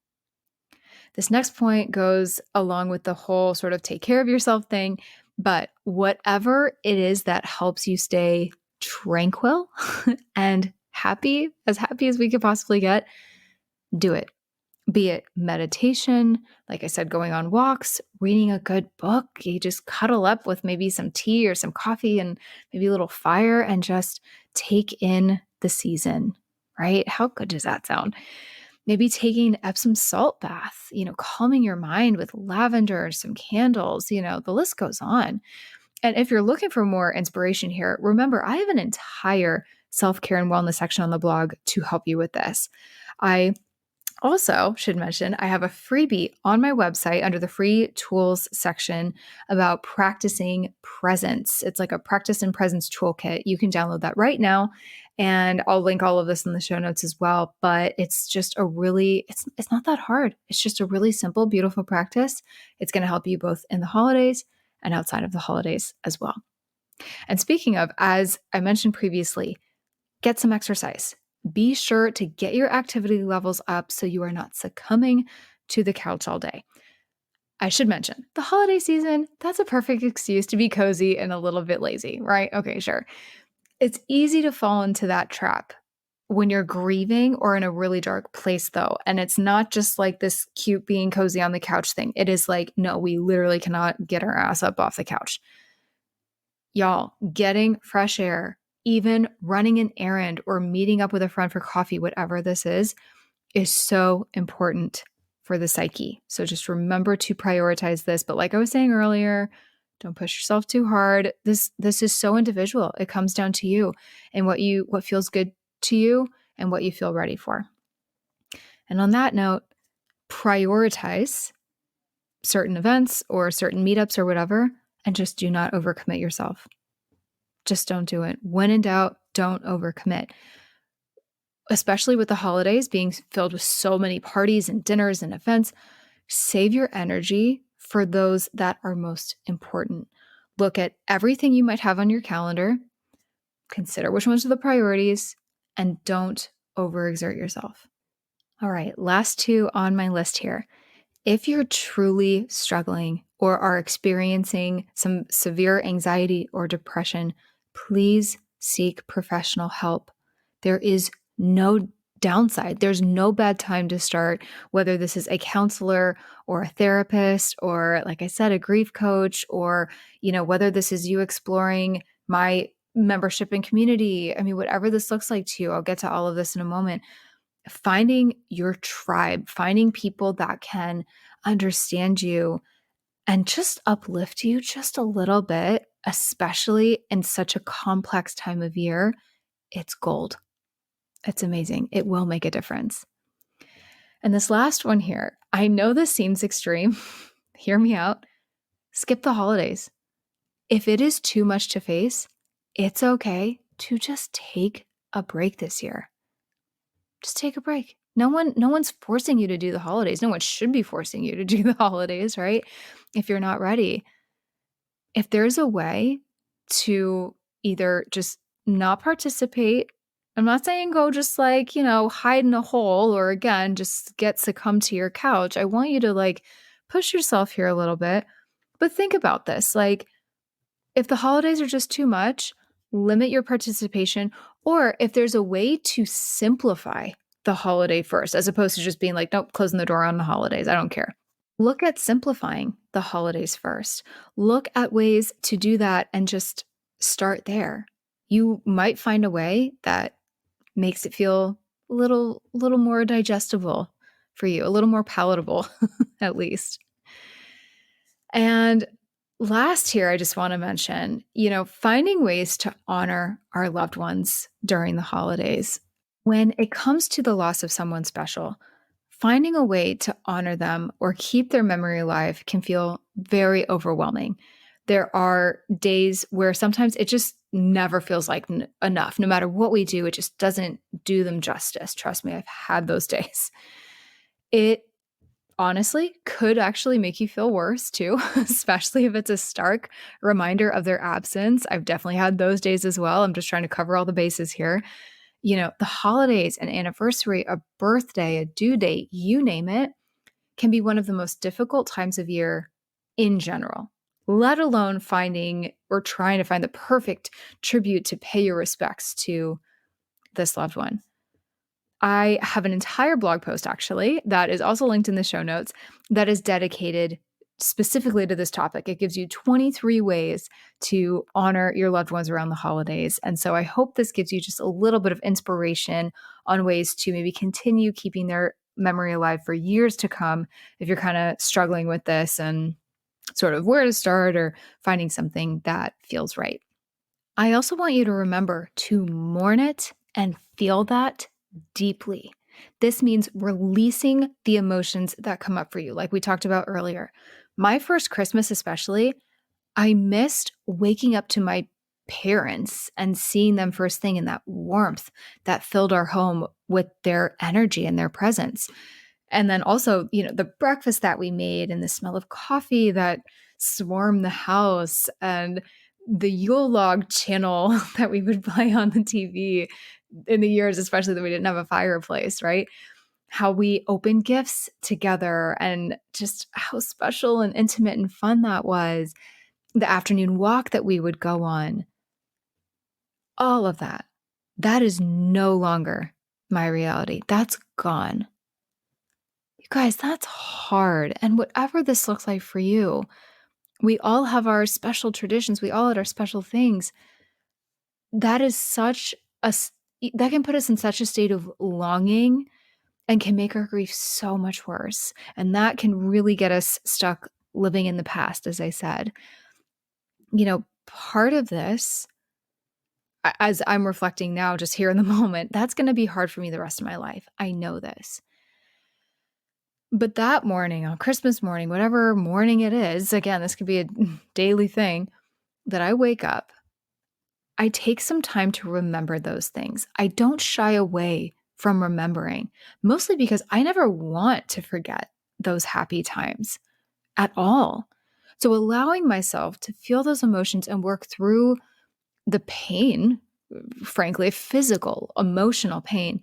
This next point goes along with the whole sort of take care of yourself thing, but whatever it is that helps you stay tranquil and happy as we could possibly get, do it. Be it meditation, like I said, going on walks, reading a good book. You just cuddle up with maybe some tea or some coffee and maybe a little fire and just take in the season, right? How good does that sound? Maybe taking an Epsom salt bath, calming your mind with lavender, some candles, the list goes on. And if you're looking for more inspiration here, remember, I have an entire self-care and wellness section on the blog to help you with this. I also should mention, I have a freebie on my website under the free tools section about practicing presence. It's like a practice and presence toolkit. You can download that right now, and I'll link all of this in the show notes as well. But it's just it's not that hard. It's just a really simple, beautiful practice. It's going to help you both in the holidays and outside of the holidays as well. And speaking of, as I mentioned previously, get some exercise. Be sure to get your activity levels up so you are not succumbing to the couch all day. I should mention, the holiday season, that's a perfect excuse to be cozy and a little bit lazy, right? Okay, sure. It's easy to fall into that trap when you're grieving or in a really dark place, though. And it's not just like this cute being cozy on the couch thing. It is like, no, we literally cannot get our ass up off the couch. Y'all, getting fresh air, even running an errand or meeting up with a friend for coffee, whatever this is so important for the psyche. So just remember to prioritize this. But like I was saying earlier, don't push yourself too hard. This is so individual. It comes down to you and what feels good to you and what you feel ready for. And on that note, prioritize certain events or certain meetups or whatever, and just do not overcommit yourself. Just don't do it. When in doubt, don't overcommit. Especially with the holidays being filled with so many parties and dinners and events, save your energy for those that are most important. Look at everything you might have on your calendar, consider which ones are the priorities, and don't overexert yourself. All right, last two on my list here. If you're truly struggling or are experiencing some severe anxiety or depression, please seek professional help. There is no downside. There's no bad time to start, whether this is a counselor or a therapist or, like I said, a grief coach, or, whether this is you exploring my membership and community. I mean, whatever this looks like to you, I'll get to all of this in a moment. Finding your tribe, finding people that can understand you and just uplift you just a little bit, especially in such a complex time of year, it's gold. It's amazing. It will make a difference. And this last one here, I know this seems extreme. Hear me out. Skip the holidays. If it is too much to face, it's okay to just take a break this year. Just take a break. No one's forcing you to do the holidays. No one should be forcing you to do the holidays, right? If you're not ready. If there's a way to either just not participate. I'm not saying go just like, hide in a hole or again, just succumb to your couch. I want you to like push yourself here a little bit. But think about this. Like, if the holidays are just too much, limit your participation. Or if there's a way to simplify the holiday first, as opposed to just being like, nope, closing the door on the holidays. I don't care. Look at simplifying the holidays first. Look at ways to do that and just start there. You might find a way that makes it feel a little more digestible for you, a little more palatable, at least. And last here, I just want to mention, finding ways to honor our loved ones during the holidays. When it comes to the loss of someone special, finding a way to honor them or keep their memory alive can feel very overwhelming. There are days where sometimes it just never feels like enough. No matter what we do, it just doesn't do them justice. Trust me, I've had those days. It honestly could actually make you feel worse too, especially if it's a stark reminder of their absence. I've definitely had those days as well. I'm just trying to cover all the bases here. The holidays, an anniversary, a birthday, a due date, you name it, can be one of the most difficult times of year in general, let alone finding or trying to find the perfect tribute to pay your respects to this loved one. I have an entire blog post actually that is also linked in the show notes that is dedicated specifically to this topic. It gives you 23 ways to honor your loved ones around the holidays. And so I hope this gives you just a little bit of inspiration on ways to maybe continue keeping their memory alive for years to come if you're kind of struggling with this and sort of where to start or finding something that feels right. I also want you to remember to mourn it and feel that deeply. This means releasing the emotions that come up for you, like we talked about earlier. My first Christmas, especially, I missed waking up to my parents and seeing them first thing in that warmth that filled our home with their energy and their presence. And then also, the breakfast that we made and the smell of coffee that swarmed the house and the Yule log channel that we would play on the TV in the years, especially that we didn't have a fireplace, right? How we opened gifts together and just how special and intimate and fun that was. The afternoon walk that we would go on. All of that. That is no longer my reality. That's gone. You guys, that's hard. And whatever this looks like for you, we all have our special traditions. We all had our special things. That is that can put us in such a state of longing and can make our grief so much worse. And that can really get us stuck living in the past, as I said. Part of this, as I'm reflecting now, just here in the moment, that's going to be hard for me the rest of my life. I know this. But that morning, on Christmas morning, whatever morning it is, again, this could be a daily thing, that I wake up, I take some time to remember those things. I don't shy away from remembering, mostly because I never want to forget those happy times at all. So allowing myself to feel those emotions and work through the pain, frankly, physical, emotional pain,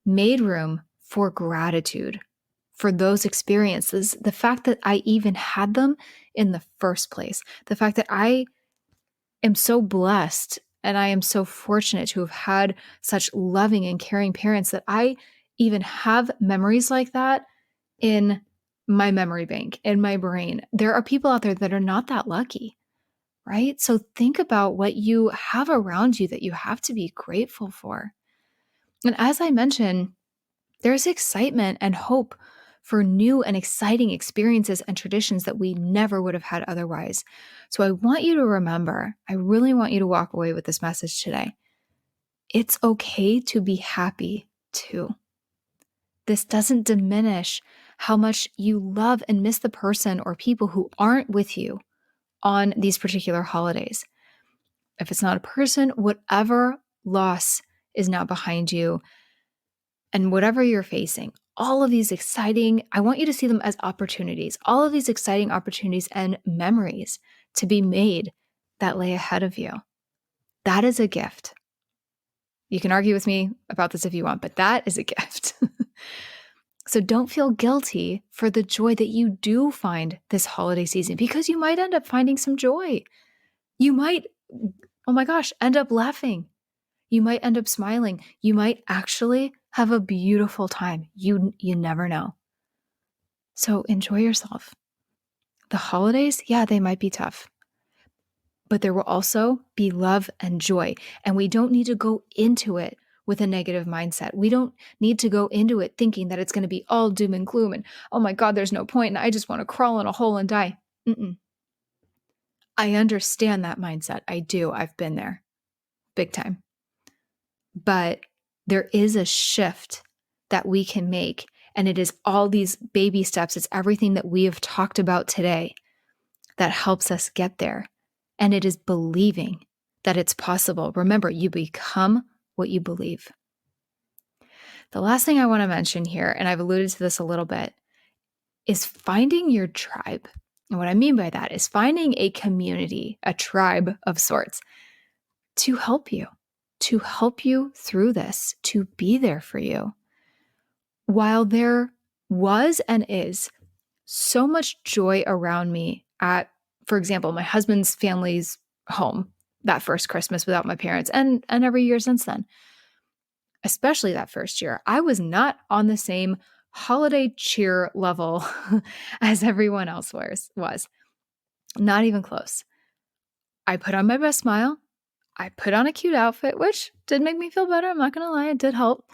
made room for gratitude for those experiences. The fact that I even had them in the first place, the fact that I am so blessed and I am so fortunate to have had such loving and caring parents that I even have memories like that in my memory bank, in my brain. There are people out there that are not that lucky, right? So think about what you have around you that you have to be grateful for. And as I mentioned, there's excitement and hope for new and exciting experiences and traditions that we never would have had otherwise. So I want you to remember, I really want you to walk away with this message today. It's okay to be happy too. This doesn't diminish how much you love and miss the person or people who aren't with you on these particular holidays. If it's not a person, whatever loss is now behind you and whatever you're facing, all of these I want you to see them as opportunities, all of these exciting opportunities and memories to be made that lay ahead of you. That is a gift. You can argue with me about this if you want, but that is a gift. So don't feel guilty for the joy that you do find this holiday season, because you might end up finding some joy. You might, oh my gosh, end up laughing. You might end up smiling. You might actually have a beautiful time. You never know. So enjoy yourself. The holidays, yeah, they might be tough, but there will also be love and joy. And we don't need to go into it with a negative mindset. We don't need to go into it thinking that it's going to be all doom and gloom and, oh my God, there's no point, and I just want to crawl in a hole and die. I understand that mindset. I do. I've been there big time. But there is a shift that we can make. And it is all these baby steps. It's everything that we have talked about today that helps us get there. And it is believing that it's possible. Remember, you become what you believe. The last thing I want to mention here, and I've alluded to this a little bit, is finding your tribe. And what I mean by that is finding a community, a tribe of sorts, to help you through this, to be there for you. While there was and is so much joy around me at, for example, my husband's family's home that first Christmas without my parents, and every year since then, especially that first year, I was not on the same holiday cheer level as everyone else was. Not even close. I put on my best smile. I put on a cute outfit, which did make me feel better. I'm not going to lie. It did help.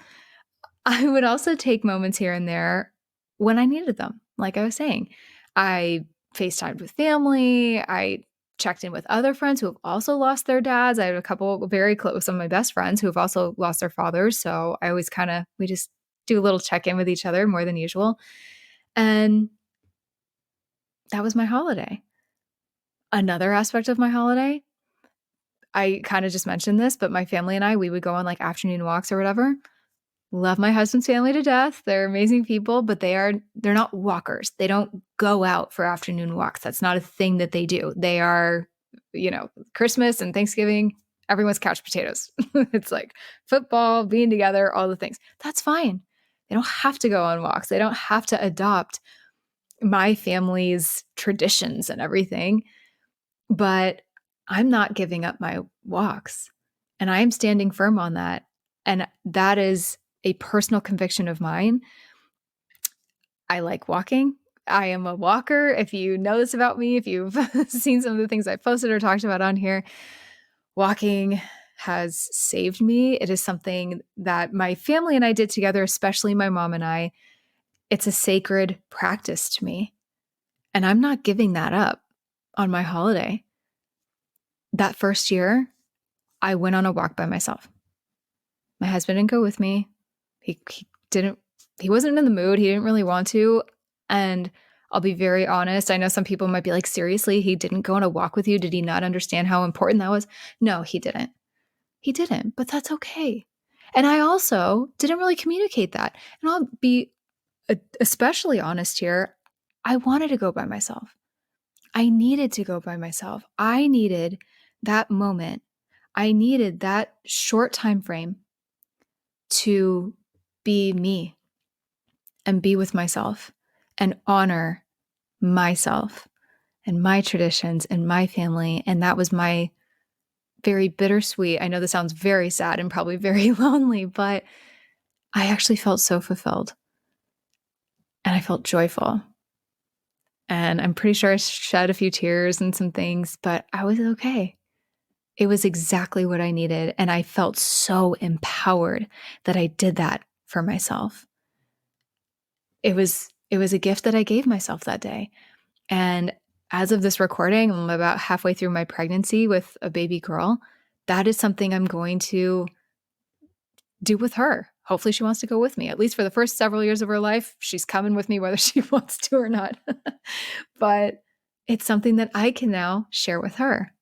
I would also take moments here and there when I needed them. Like I was saying, I FaceTimed with family. I checked in with other friends who have also lost their dads. I have a couple very close, some of my best friends who have also lost their fathers. So I always we just do a little check-in with each other more than usual. And that was my holiday. Another aspect of my holiday, I kind of just mentioned this, but my family and we would go on like afternoon walks or whatever. Love my husband's family to death. They're amazing people, but they're not walkers. They don't go out for afternoon walks. That's not a thing that they do. They are, Christmas and Thanksgiving, everyone's couch potatoes. It's like football, being together, all the things. That's fine. They don't have to go on walks. They don't have to adopt my family's traditions and everything. But I'm not giving up my walks, and I am standing firm on that. And that is a personal conviction of mine. I like walking. I am a walker. If you know this about me, if you've seen some of the things I posted or talked about on here, walking has saved me. It is something that my family and I did together, especially my mom and I. It's a sacred practice to me. And I'm not giving that up on my holiday. That first year, I went on a walk by myself. My husband didn't go with me. He wasn't in the mood. He didn't really want to. And I'll be very honest. I know some people might be like, seriously, he didn't go on a walk with you? Did he not understand how important that was? No, he didn't. He didn't, but that's okay. And I also didn't really communicate that. And I'll be especially honest here. I wanted to go by myself. I needed to go by myself. I needed that moment. I needed that short time frame to be me and be with myself and honor myself and my traditions and my family. And that was my very bittersweet. I know this sounds very sad and probably very lonely, but I actually felt so fulfilled and I felt joyful. And I'm pretty sure I shed a few tears and some things, but I was okay. It was exactly what I needed. And I felt so empowered that I did that for myself. It was a gift that I gave myself that day. And as of this recording, I'm about halfway through my pregnancy with a baby girl. That is something I'm going to do with her. Hopefully she wants to go with me, at least for the first several years of her life. She's coming with me whether she wants to or not. But it's something that I can now share with her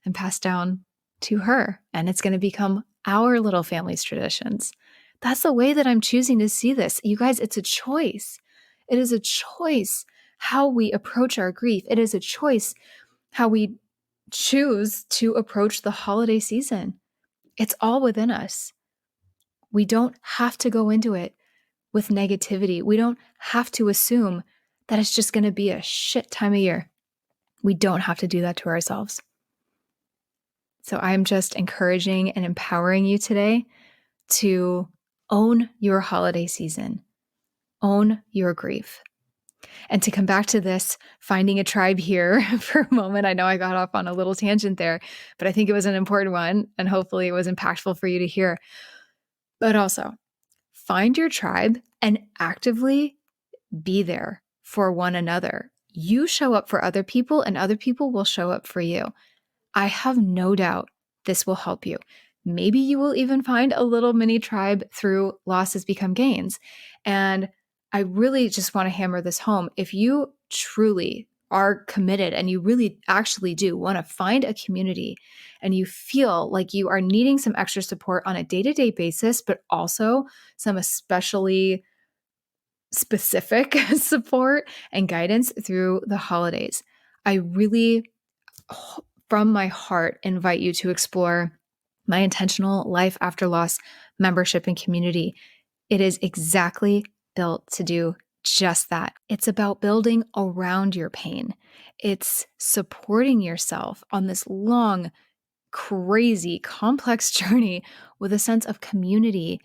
and pass down to her. And it's going to become our little family's traditions. That's the way that I'm choosing to see this. You guys, it's a choice. It is a choice how we approach our grief. It is a choice how we choose to approach the holiday season. It's all within us. We don't have to go into it with negativity. We don't have to assume that it's just going to be a shit time of year. We don't have to do that to ourselves. So I'm just encouraging and empowering you today to own your holiday season, own your grief. And to come back to this, finding a tribe here for a moment, I know I got off on a little tangent there, but I think it was an important one, and hopefully it was impactful for you to hear. But also, find your tribe and actively be there for one another. You show up for other people, and other people will show up for you. I have no doubt this will help you. Maybe you will even find a little mini tribe through Losses Become Gains. And I really just want to hammer this home. If you truly are committed and you really actually do want to find a community and you feel like you are needing some extra support on a day-to-day basis, but also some especially specific support and guidance through the holidays, I really, from my heart, invite you to explore my Intentional Life After Loss membership and community. It is exactly built to do just that. It's about building around your pain. It's supporting yourself on this long, crazy, complex journey with a sense of community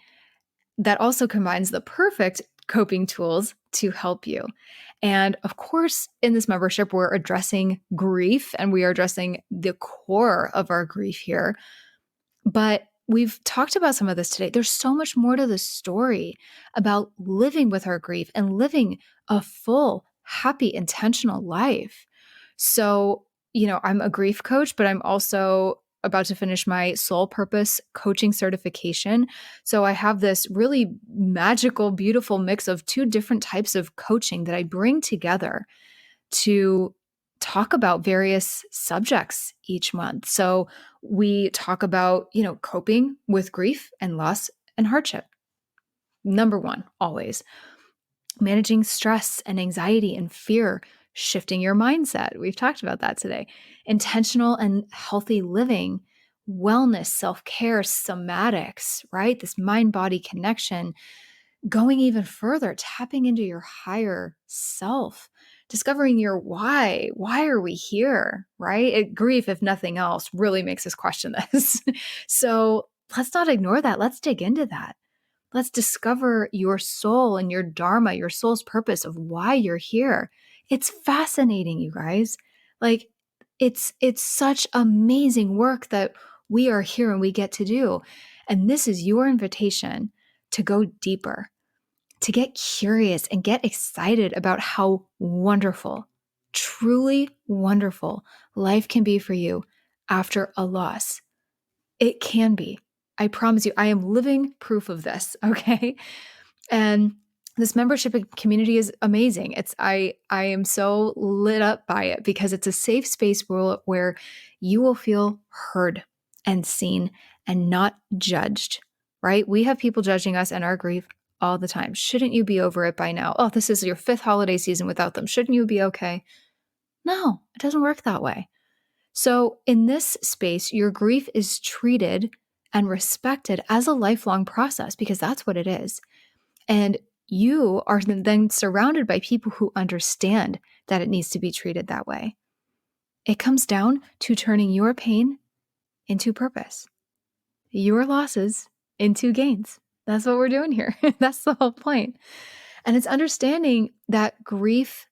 that also combines the perfect coping tools to help you. And of course, in this membership, we're addressing grief and we are addressing the core of our grief here. But we've talked about some of this today. There's so much more to the story about living with our grief and living a full, happy, intentional life. So, I'm a grief coach, but I'm also about to finish my soul purpose coaching certification. So I have this really magical, beautiful mix of two different types of coaching that I bring together to talk about various subjects each month. So we talk about, coping with grief and loss and hardship. Number one, always managing stress and anxiety and fear, shifting your mindset. We've talked about that today. Intentional and healthy living, wellness, self-care, somatics, right? This mind-body connection, going even further, tapping into your higher self, discovering your why. Why are we here, right? Grief, if nothing else, really makes us question this. So let's not ignore that. Let's dig into that. Let's discover your soul and your dharma, your soul's purpose of why you're here. It's fascinating, you guys. Like it's such amazing work that we are here and we get to do. And this is your invitation to go deeper, to get curious and get excited about how wonderful, truly wonderful life can be for you after a loss. It can be. I promise you, I am living proof of this, okay? And this membership community is amazing. I am so lit up by it because it's a safe space where you will feel heard and seen and not judged, right? We have people judging us and our grief all the time. Shouldn't you be over it by now? Oh, this is your 5th holiday season without them. Shouldn't you be okay? No, it doesn't work that way. So in this space, your grief is treated and respected as a lifelong process because that's what it is. And you are then surrounded by people who understand that it needs to be treated that way. It comes down to turning your pain into purpose, your losses into gains. That's what we're doing here. That's the whole point. And it's understanding that grief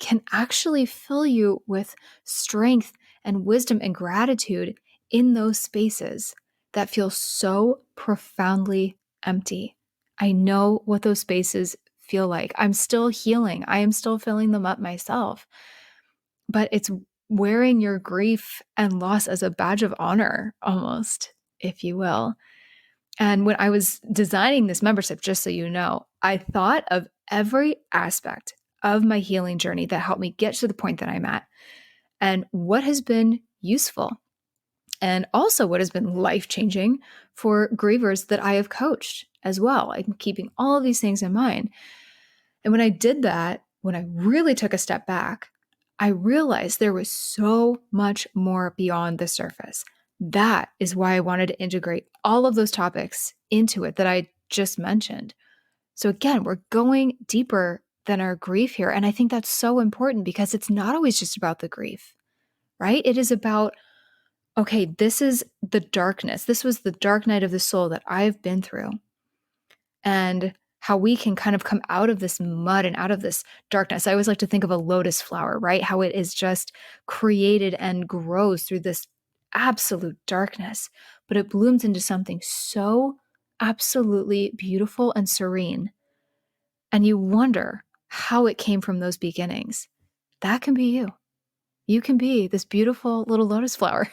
can actually fill you with strength and wisdom and gratitude in those spaces that feel so profoundly empty. I know what those spaces feel like. I'm still healing. I am still filling them up myself. But it's wearing your grief and loss as a badge of honor, almost, if you will. And when I was designing this membership, just so you know, I thought of every aspect of my healing journey that helped me get to the point that I'm at and what has been useful and also what has been life-changing for grievers that I have coached as well. I'm keeping all of these things in mind. And when I did that, when I really took a step back, I realized there was so much more beyond the surface. That is why I wanted to integrate all of those topics into it that I just mentioned. So again, we're going deeper than our grief here. And I think that's so important because it's not always just about the grief, right? It is about, okay, this is the darkness. This was the dark night of the soul that I've been through. And how we can kind of come out of this mud and out of this darkness. I always like to think of a lotus flower, right? How it is just created and grows through this absolute darkness, but it blooms into something so absolutely beautiful and serene. And you wonder how it came from those beginnings. That can be you. You can be this beautiful little lotus flower.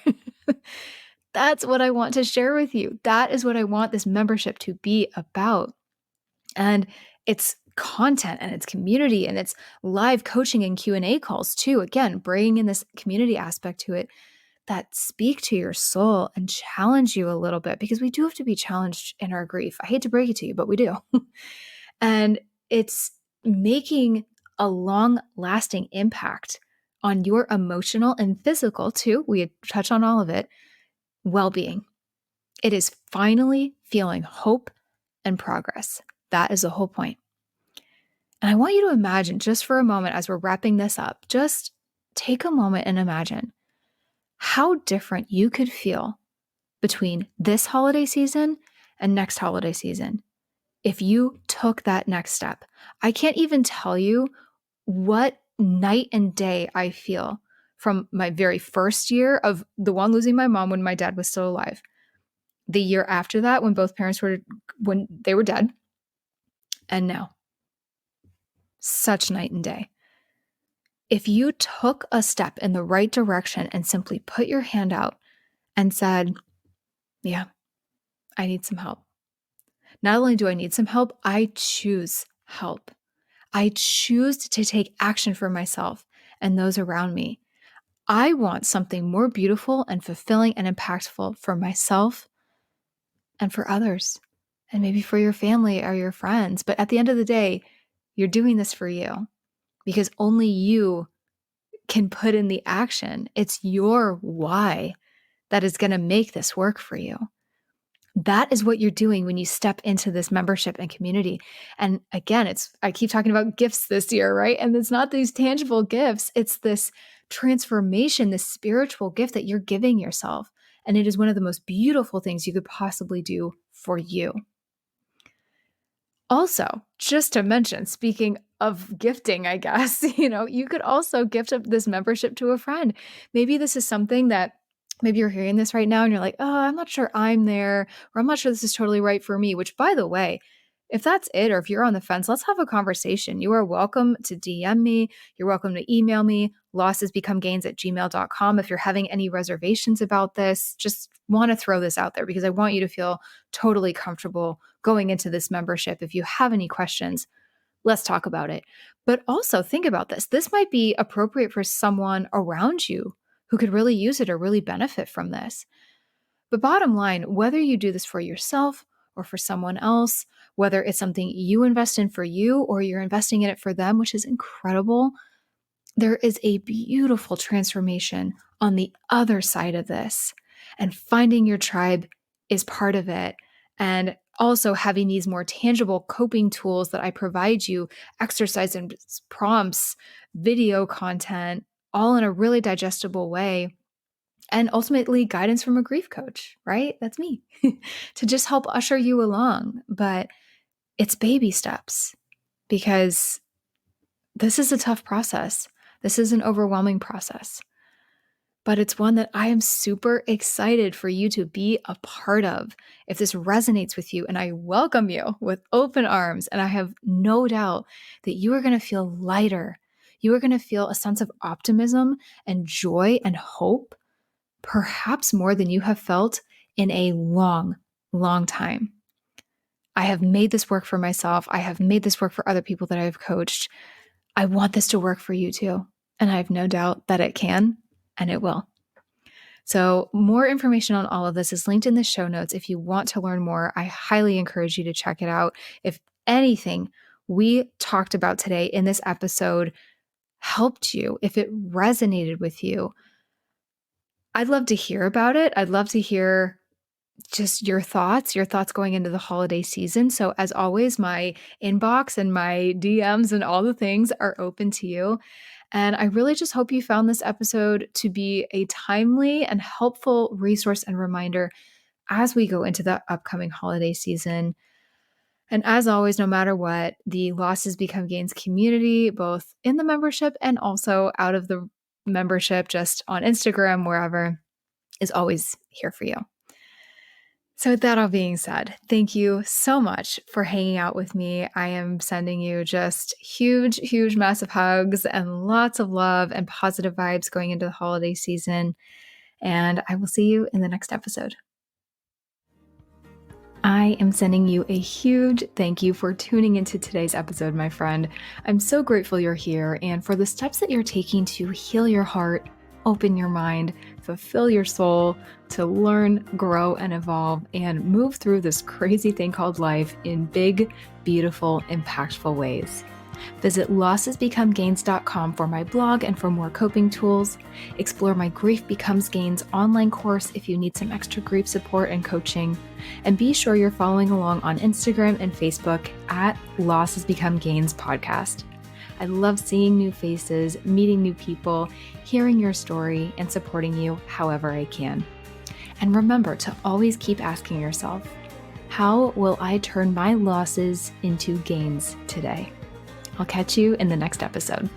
That's what I want to share with you. That is what I want this membership to be about. And it's content and it's community and it's live coaching and Q&A calls too. Again, bringing in this community aspect to it that speak to your soul and challenge you a little bit, because we do have to be challenged in our grief. I hate to break it to you, but we do. And it's making a long lasting impact on your emotional and physical too. We touch on all of it. Well-being. It is finally feeling hope and progress. That is the whole point. And I want you to imagine just for a moment as we're wrapping this up, just take a moment and imagine how different you could feel between this holiday season and next holiday season if you took that next step. I can't even tell you what night and day I feel from my very first year of the one losing my mom when my dad was still alive, the year after that when both parents were dead, and now. Such night and day. If you took a step in the right direction and simply put your hand out and said, yeah, I need some help. Not only do I need some help, I choose help. I choose to take action for myself and those around me. I want something more beautiful and fulfilling and impactful for myself and for others, and maybe for your family or your friends. But at the end of the day, you're doing this for you because only you can put in the action. It's your why that is going to make this work for you. That is what you're doing when you step into this membership and community. And again, I keep talking about gifts this year, right? And it's not these tangible gifts. It's this transformation, this spiritual gift that you're giving yourself. And it is one of the most beautiful things you could possibly do for you. Also, just to mention, speaking of gifting, I guess, you could also gift up this membership to a friend. Maybe this is something that maybe you're hearing this right now and you're like, oh, I'm not sure I'm there, or I'm not sure this is totally right for me, which by the way, if that's it, or if you're on the fence, let's have a conversation. You are welcome to DM me. You're welcome to email me, lossesbecomegains@gmail.com. If you're having any reservations about this, just want to throw this out there because I want you to feel totally comfortable going into this membership. If you have any questions, let's talk about it. But also think about this. This might be appropriate for someone around you who could really use it or really benefit from this. But bottom line, whether you do this for yourself or for someone else, whether it's something you invest in for you or you're investing in it for them, which is incredible, there is a beautiful transformation on the other side of this. And finding your tribe is part of it. And also having these more tangible coping tools that I provide you, exercise and prompts, video content, all in a really digestible way. And ultimately guidance from a grief coach, right? That's me to just help usher you along. But it's baby steps because this is a tough process. This is an overwhelming process, but it's one that I am super excited for you to be a part of. If this resonates with you, and I welcome you with open arms, and I have no doubt that you are going to feel lighter. You are going to feel a sense of optimism and joy and hope, perhaps more than you have felt in a long, long time. I have made this work for myself. I have made this work for other people that I've coached. I want this to work for you too. And I have no doubt that it can and it will. So more information on all of this is linked in the show notes. If you want to learn more, I highly encourage you to check it out. If anything we talked about today in this episode helped you, if it resonated with you, I'd love to hear about it. I'd love to hear just your thoughts going into the holiday season. So as always, my inbox and my DMs and all the things are open to you. And I really just hope you found this episode to be a timely and helpful resource and reminder as we go into the upcoming holiday season. And as always, no matter what, the Losses Become Gains community, both in the membership and also out of the membership, just on Instagram, wherever, is always here for you. So with that all being said, thank you so much for hanging out with me. I am sending you just huge, huge, massive hugs and lots of love and positive vibes going into the holiday season. And I will see you in the next episode. I am sending you a huge thank you for tuning into today's episode, my friend. I'm so grateful you're here and for the steps that you're taking to heal your heart, open your mind, fulfill your soul, to learn, grow, and evolve, and move through this crazy thing called life in big, beautiful, impactful ways. Visit lossesbecomegains.com for my blog and for more coping tools. Explore my Grief Becomes Gains online course if you need some extra grief support and coaching. And be sure you're following along on Instagram and Facebook at Losses Become Gains podcast. I love seeing new faces, meeting new people, hearing your story, and supporting you however I can. And remember to always keep asking yourself, how will I turn my losses into gains today? I'll catch you in the next episode.